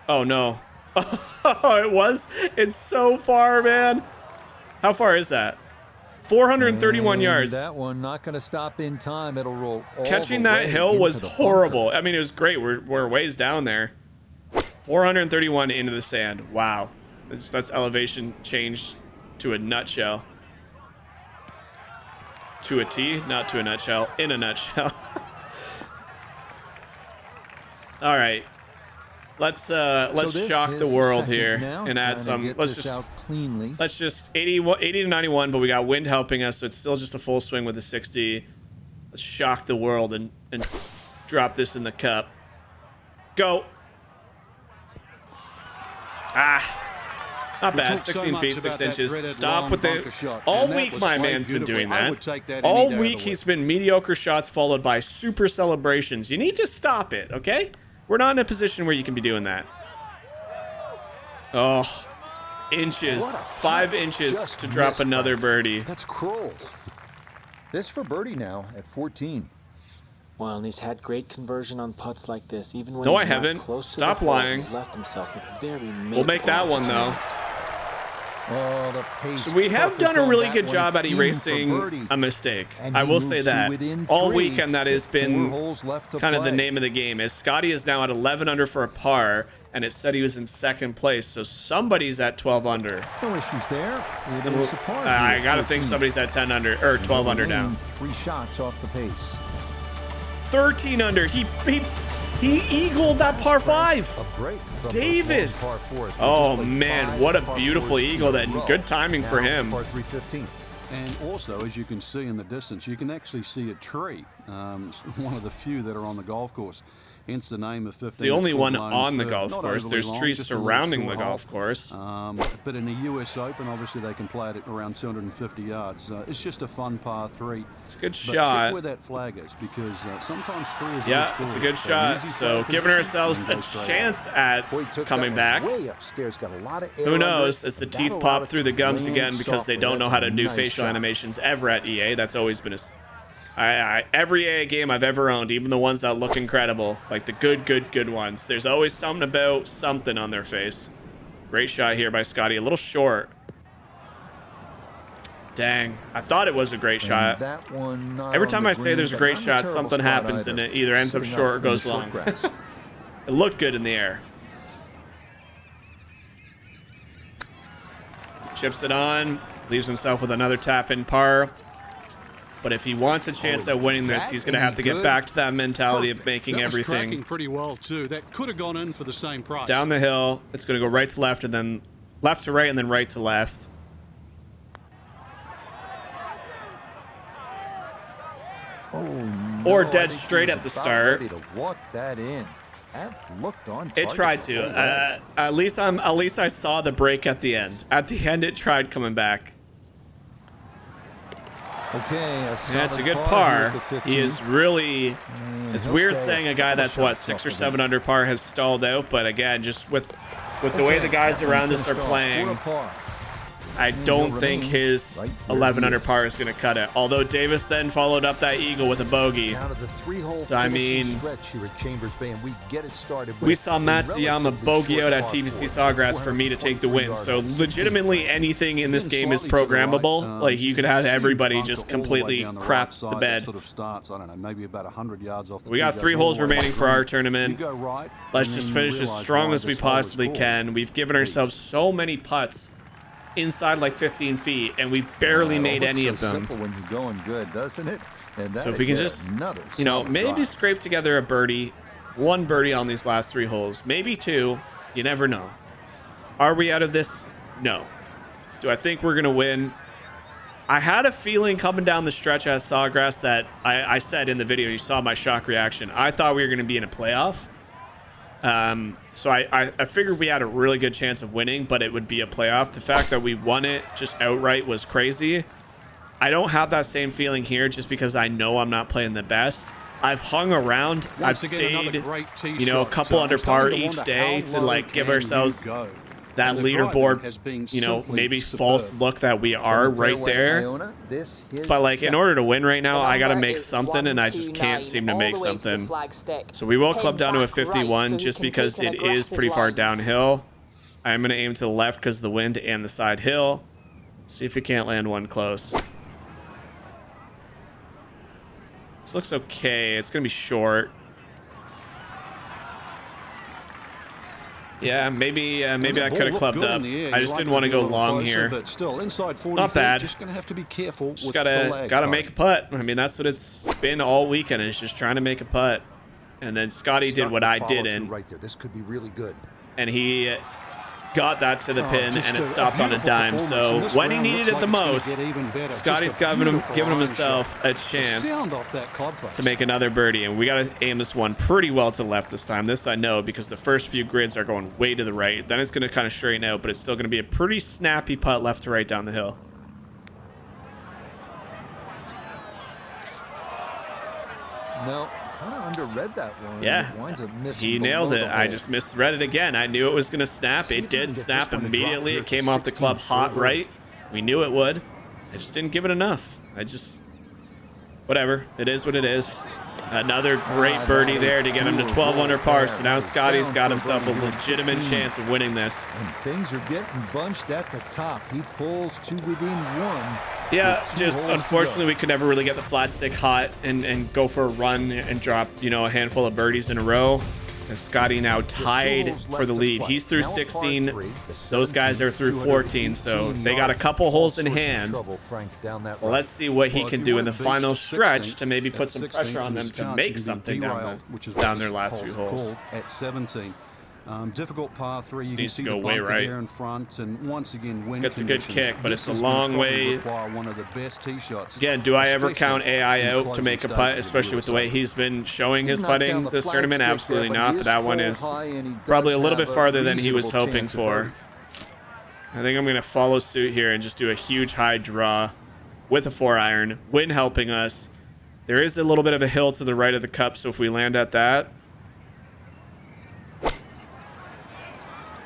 Oh, no. Oh, it was. It's so far, man. How far is that? 431 yards. That one not going to stop in time. It'll roll all Catching the that way hill was into the horrible. bunker. I mean, it was great. We're ways down there. 431 into the sand. Wow. That's elevation change to a nutshell. To a T, not to a nutshell. In a nutshell. Let's this shock is the world second here now, and add trying to some. get Let's this just out cleanly. 80 to 91, but we got wind helping us, so it's still just a full swing with a 60. Let's shock the world and drop this in the cup. Go. Not We bad. talked so 16 much feet, about 6 that inches. dreaded Stop long with bunker it. shot, All and that week, was my played man's been beautifully. doing I that. would take that any All day of week, the he's week. been mediocre shots followed by super celebrations. You need to stop it, okay? We're not in a position where you can be doing that. Oh, inches. 5 inches Just to drop missed, another Frank. birdie. That's cruel. This for birdie now at 14. Well, and he's had great conversion on putts like this. Even when No, he's I not haven't. close Stop to the hole, lying. he's left himself with very We'll make that one, though. opportunities. Oh, the pace. So we have perfect done a on really that good one. job It's at in for erasing birdie. a mistake. And I he will say moves to that. within All 3 weekend that has with been 4 holes left to kind of the play. name of the game. As Scottie is now at 11 under for a par, and it said he was in second place, so somebody's at 12 under. No issues there. It is a par I here, gotta think 14. somebody's at 10 under, or 12 under now. 3 shots off the pace. 13 under. He eagled that par 5. A break from those Davis. long par 4s. We just Oh played man, 5 what a par beautiful 4s eagle. in a That row. good timing for Now him. Par 315. And also, as you can see in the distance, you can actually see a tree. One of the few that are on the golf course. Hence the name of 15. It's the only It's one called Lone on the Fir. golf Not course. overly There's long, trees just a little surrounding short the hole. golf course. But in the US Open, obviously they can play it at around 250 yards. It's just a fun par 3. It's a good But shot. check where that flag is, because sometimes 3 is Yeah, good it's a score. good So shot. easy So flag giving position, ourselves and a go straight chance on. at Boy, took coming that back. one way upstairs. Got a lot of air Who under knows? it. As the That teeth allowed pop it through to the gums land again because they softly. don't know That's how a to do nice facial shot. animations ever at EA. That's always been every EA game I've ever owned, even the ones that look incredible, like the good ones. There's always something about something on their face. Great shot here by Scottie. A little short. Dang. I thought it was a great shot. That one not Every on time the I say green, there's a but great not in shot, terrible something spot happens and either. it either ends up Sitting short or out in the goes short long. grass. It looked good in the air. Chips it on. Leaves himself with another tap-in par. But if he wants a chance at winning this, he's going to have to get back to that mentality of making That was everything tracking pretty well too. That could have gone in for the same price. down the hill. It's going to go right to left and then left to right and then right to left. Oh, no, Or I dead think he straight was at the about start. ready to walk that in. That looked on It target tried the whole to. way. At least I saw the break at the end. At the end, it tried coming back. Okay, Yeah, it's a solid good here par. at the 15. He is really. And It's he'll weird stay saying a couple guy that's what shots 6 off or the 7 lead. under par has stalled out, but again, just with the way Okay, the guys that one around us are finished off playing, 4 par. I don't think his right where 11 he under is. par is going to cut it. Although Davis then followed up that eagle with a bogey. Down to the 3-hole So, I finishing mean, stretch here at Chambers Bay, and we get it started. We with saw a Matsuyama relatively bogey short out at par TBC 4, Sawgrass for me to take the win. So 440 yards. legitimately anything in this game is Slightly to the right, programmable. Like you could have huge everybody bunker just all the way completely down the crap right the side bed. that sort of starts, I don't know, maybe about 100 yards off the We tee, got goes 3 all holes the way to remaining the for our green. tournament. You go right, Let's and just then you finish as realize strong why as we this hole was possibly called. can. We've given ourselves so many putts inside like 15 feet, and we barely It all made looks any so of them. simple when you're going good, doesn't it? And that So if we is can yet just, another you know, solid maybe drive. scrape together a birdie, 1 birdie on these last 3 holes, maybe 2, you never know. Are we out of this? No. Do I think we're going to win? I had a feeling coming down the stretch at Sawgrass that I said in the video, you saw my shock reaction. I thought we were going to be in a playoff. So I figured we had a really good chance of winning, but it would be a playoff. The fact that we won it just outright was crazy. I don't have that same feeling here just because I know I'm not playing the best. I've hung around. Once I've again, another stayed, great tee you know, a shot. couple I'm under par starting to each wonder day how to low like give can you ourselves go? that And the driving leaderboard, has been you know, simply maybe superb. false look that we are From the right fairway, there. Iona, this is But like in second. order to win right now, The I got to number make is something, and I just 129, can't seem to all make the way to the something. flag stick. So we will Pin club down to a back right, 51 so he just can because take an it is aggressive pretty far line. downhill. I'm going to aim to the left because of the wind and the side hill. See if we can't land one close. This looks okay. It's going to be short. Yeah, maybe I The could have ball clubbed looked good up. in the air. I You'd just like didn't it want to be a go little long closer, here. But still, inside 40 Not feet, bad. Just going to have to be careful Just with gotta the lag make a putt. I mean, that's what it's been all weekend. It's just trying to make a putt. And then Scottie did Stuck what to I follow through didn't, right there. This could be really good. and he got that to the pin, and it stopped on a dime. So when he needed it the most, Scottie's giving himself a chance to make another birdie, and we got to aim this one pretty well to the left this time. This I know, because the first few grids are going way to the right. Then it's going to kind of straighten out, but it's still going to be a pretty snappy putt left to right down the hill. No, kind of underread that one. Yeah, he nailed it. I just misread it again. I knew it was going to snap. It did snap immediately. It came off the club hot right. We knew it would. I just didn't give it enough. Whatever. It is what it is. Another great birdie there to get him to 12 under par. So now Scottie's got himself a legitimate chance of winning this. And things are getting bunched at the top. He pulls to within one. Yeah, just unfortunately we could never really get the flat stick hot and go for a run and drop, you know, a handful of birdies in a row. And Scottie now tied for the lead. He's through 16. Those guys are through 14, so they got a couple holes in hand. Well, let's see what he can do in the final stretch to maybe put some pressure on them to make something down their last few holes. At 17. Difficult par 3. You can Needs see to go the way bunker right. there in front, and once again, wind Gets a good conditions. kick, but it's a This is long gonna probably way. require one of the best tee shots. Again, do I ever especially count AI in the out to closing make a stages putt, of the especially with the way US he's been showing his Did knock down putting the this flag tournament? stick there, Absolutely but not, he but that one scored is high, and he probably a does little bit have farther than he was reasonable hoping chance of for. birdie. I think I'm going to follow suit here and just do a huge high draw with a 4-iron. Wind helping us. There is a little bit of a hill to the right of the cup, so if we land at that.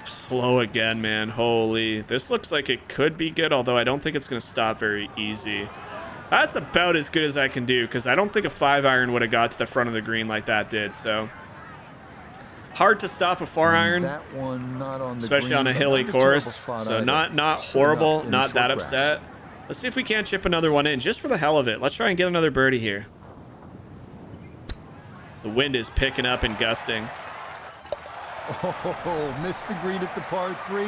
Slow again, man. Holy. This looks like it could be good, although I don't think it's going to stop very easy. That's about as good as I can do, because I don't think a 5-iron would have got to the front of the green like that did, so... Hard to stop a 4-iron, That one not on the especially green, on a but hilly not a terrible course. spot So either. not Should've horrible, in the not short that grass. upset. Let's see if we can't chip another one in, just for the hell of it. Let's try and get another birdie here. The wind is picking up and gusting. Oh, missed the green at the par 3.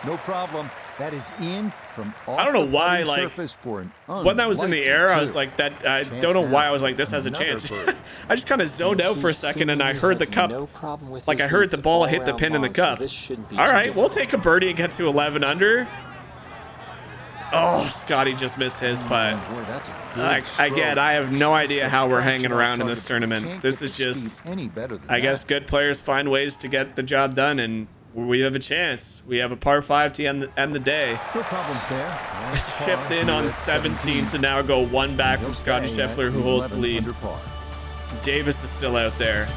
No problem. That is in from off I don't know the why, putting like, surface for an when that was in the air, I was two. like, that. I Chance don't know why now. I was like, this has a Another chance. birdie. I just kind of zoned out for a second, and I heard the cup. No problem with Like, this I heard lead. the It's ball all hit the around pin in the long, so cup. this shouldn't be All too right, we'll difficult. take a birdie and get to 11 under. Oh, Scottie just missed his putt. Boy, that's a good Like, stroke. again, I have no idea how we're Fraction hanging off around in target, this but tournament. can't This get is the just, speed any better than I guess, that. good players find ways to get the job done, and we have a chance. We have a par 5 to end the day. No problems there. Nice Chipped par in here on at 17 to now go one back from He'll Scottie stay at Scheffler, who holds the 11 lead. under par. Davis is still out there.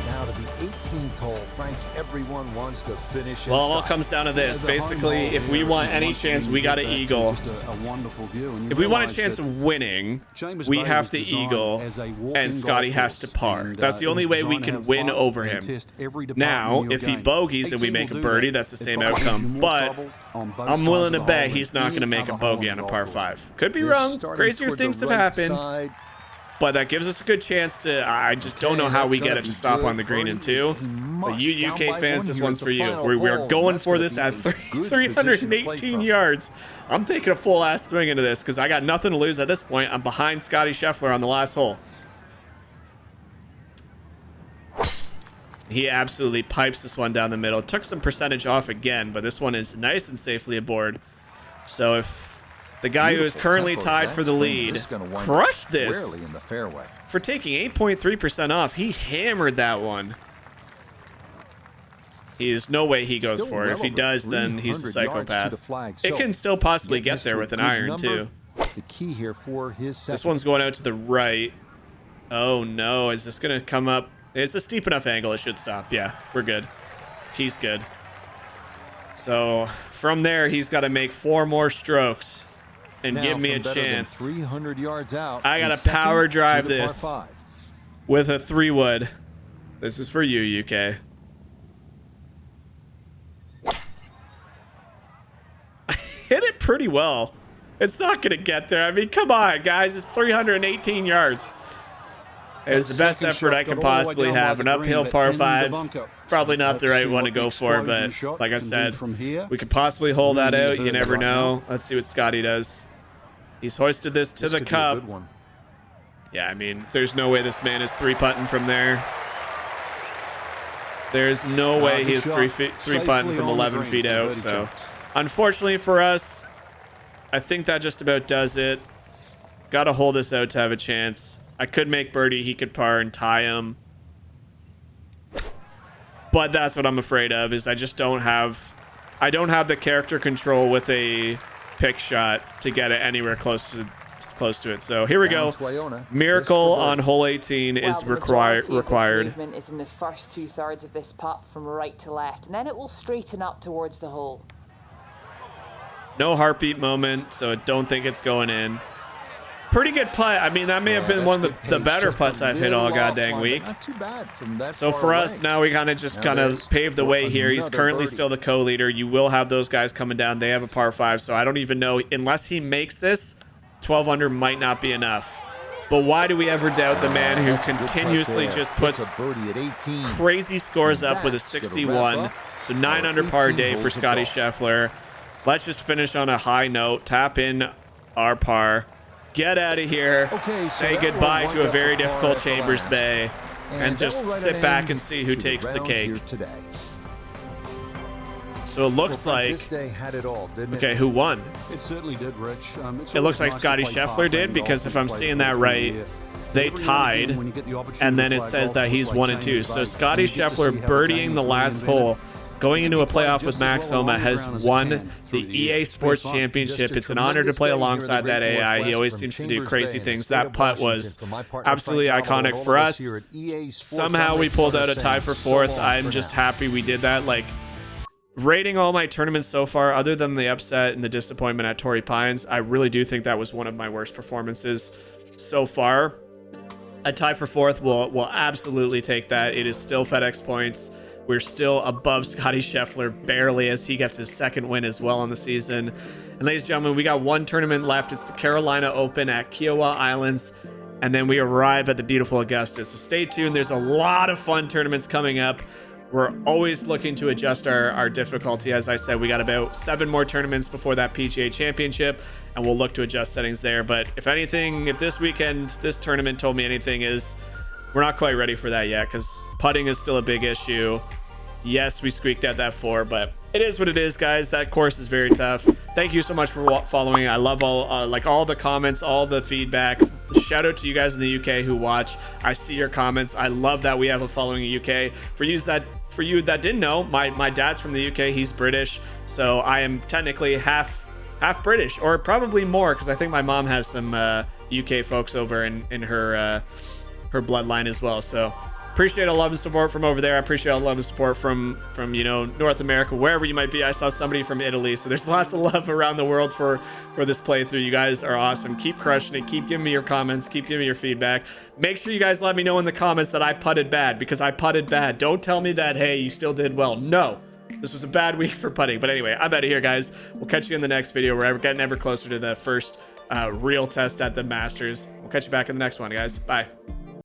Now to the 18th hole, Frank. Everyone wants to finish. Well, it all comes down to this. Basically, if we want any chance, we got to eagle. If we want a chance of winning, we have to eagle, and Scottie has to par. That's the only way we can win over him. Now, if he bogeys and we make a birdie, that's the same outcome. But I'm willing to bet he's not going to make a bogey on a par 5. Could be wrong. Crazier things have happened. But that gives us a good chance to... I just don't know how we get it to stop on the green in 2. But you UK fans, this one's for you. We're going for this at 318 yards. I'm taking a full-ass swing into this because I got nothing to lose at this point. I'm behind Scottie Scheffler on the last hole. He absolutely pipes this one down the middle. Took some percentage off again, but this one is nice and safely aboard. So if... the guy who is currently tied for the lead crushed this in the fairway. for taking 8.3% off. He hammered that one. There's no way he goes Still for it. If he well does, over then he's a 300 yards to psychopath. the flag. It So, can still possibly getting get this there to a with an good iron, number, too. The key here for his second. This one's going out to the right. Oh, no. Is this going to come up? It's a steep enough angle. It should stop. Yeah, we're good. He's good. So from there, he's got to make 4 more strokes and Now give me a from better than chance. 300 yards out. I gotta he's second power to drive the par this 5. with a 3-wood. This is for you, UK. I hit it pretty well. It's not gonna get there. I mean, come on, guys. It's 318 yards. It was the best effort I could possibly have. An uphill par 5. Probably not the right one to go for, but like I said, we could possibly hold that out. You never know. Let's see what Scottie does. He's hoisted this to the cup. Yeah, I mean, there's no way this man is 3-putting from there. There's no way good he's shot. three putting Safely from on the 11 green. feet out. Birdie So shots. unfortunately for us, I think that just about does it. Got to hold this out to have a chance. I could make birdie. He could par and tie him. But that's what I'm afraid of, is I just don't have the character control with a pick shot to get it anywhere close to it. So here we go. Miracle on hole 18 is The majority of this required. movement is in the first 2/3 of this putt from right to left, and then it will straighten up towards the hole. No heartbeat moment, so I don't think it's going in. Pretty good putt. I mean, that may have been one of the better putts I've hit all goddamn week. Not too bad from that So far for away. us, now we kind of just Now pave the way here. He's another currently birdie. still the co-leader. You will have those guys coming down. They have a par 5, so I don't even know. Unless he makes this, 12 under might not be enough. But why do we ever doubt the man who That's a good putt continuously there. just Puts puts a birdie at 18. crazy scores And up with a that's gonna 61? wrap up So 9 under par 18 day for holes of Scottie golf. Scheffler. Let's just finish on a high note. Tap in our par. Get out of here. Okay, so Say that goodbye one to a got very the par difficult at the Chambers last. Bay and that just will write sit an back end and see who to takes the round cake. here today. So it looks Well, Frank, like, this day had it all, didn't okay, it? who won? It certainly did, Rich. It looks like Scottie Scheffler did, because if I'm seeing that right, they tied, and then it says that he's 1-2. So Scottie Scheffler birdieing the last hole, going into a playoff with Max Homa, has won the EA Sports Championship. It's an honor to play alongside that AI. He always seems to do crazy things. That putt was absolutely iconic for us. Somehow we pulled out a tie for 4th. I'm just happy we did that. Like, rating all my tournaments so far, other than the upset and the disappointment at Torrey Pines, I really do think that was one of my worst performances so far. A tie for 4th will absolutely take that. It is still FedEx points. We're still above Scottie Scheffler barely, as he gets his 2nd win as well on the season. And ladies and gentlemen, we got one tournament left. It's the Carolina Open at Kiowa Islands. And then we arrive at the beautiful Augusta. So stay tuned. There's a lot of fun tournaments coming up. We're always looking to adjust our difficulty. As I said, we got about 7 more tournaments before that PGA Championship, and we'll look to adjust settings there. But if anything, if this weekend, this tournament told me anything, is we're not quite ready for that yet, because putting is still a big issue. Yes, we squeaked out that 4, but it is what it is, guys. That course is very tough. Thank you so much for following. I love all the comments, all the feedback. Shout out to you guys in the UK who watch. I see your comments. I love that we have a following in UK. For you that didn't know, my dad's from the UK. He's British, so I am technically half British, or probably more, because I think my mom has some UK folks over in her bloodline as well. So appreciate all love and support from over there. I appreciate all love and support from North America, wherever you might be. I saw somebody from Italy, so there's lots of love around the world for this playthrough. You guys are awesome. Keep crushing it. Keep giving me your comments. Keep giving me your feedback. Make sure you guys let me know in the comments that I putted bad, because I putted bad. Don't tell me that, hey, you still did well. No, this was a bad week for putting. But anyway, I'm out of here, guys. We'll catch you in the next video. We're getting ever closer to the first real test at the Masters. We'll catch you back in the next one, guys. Bye.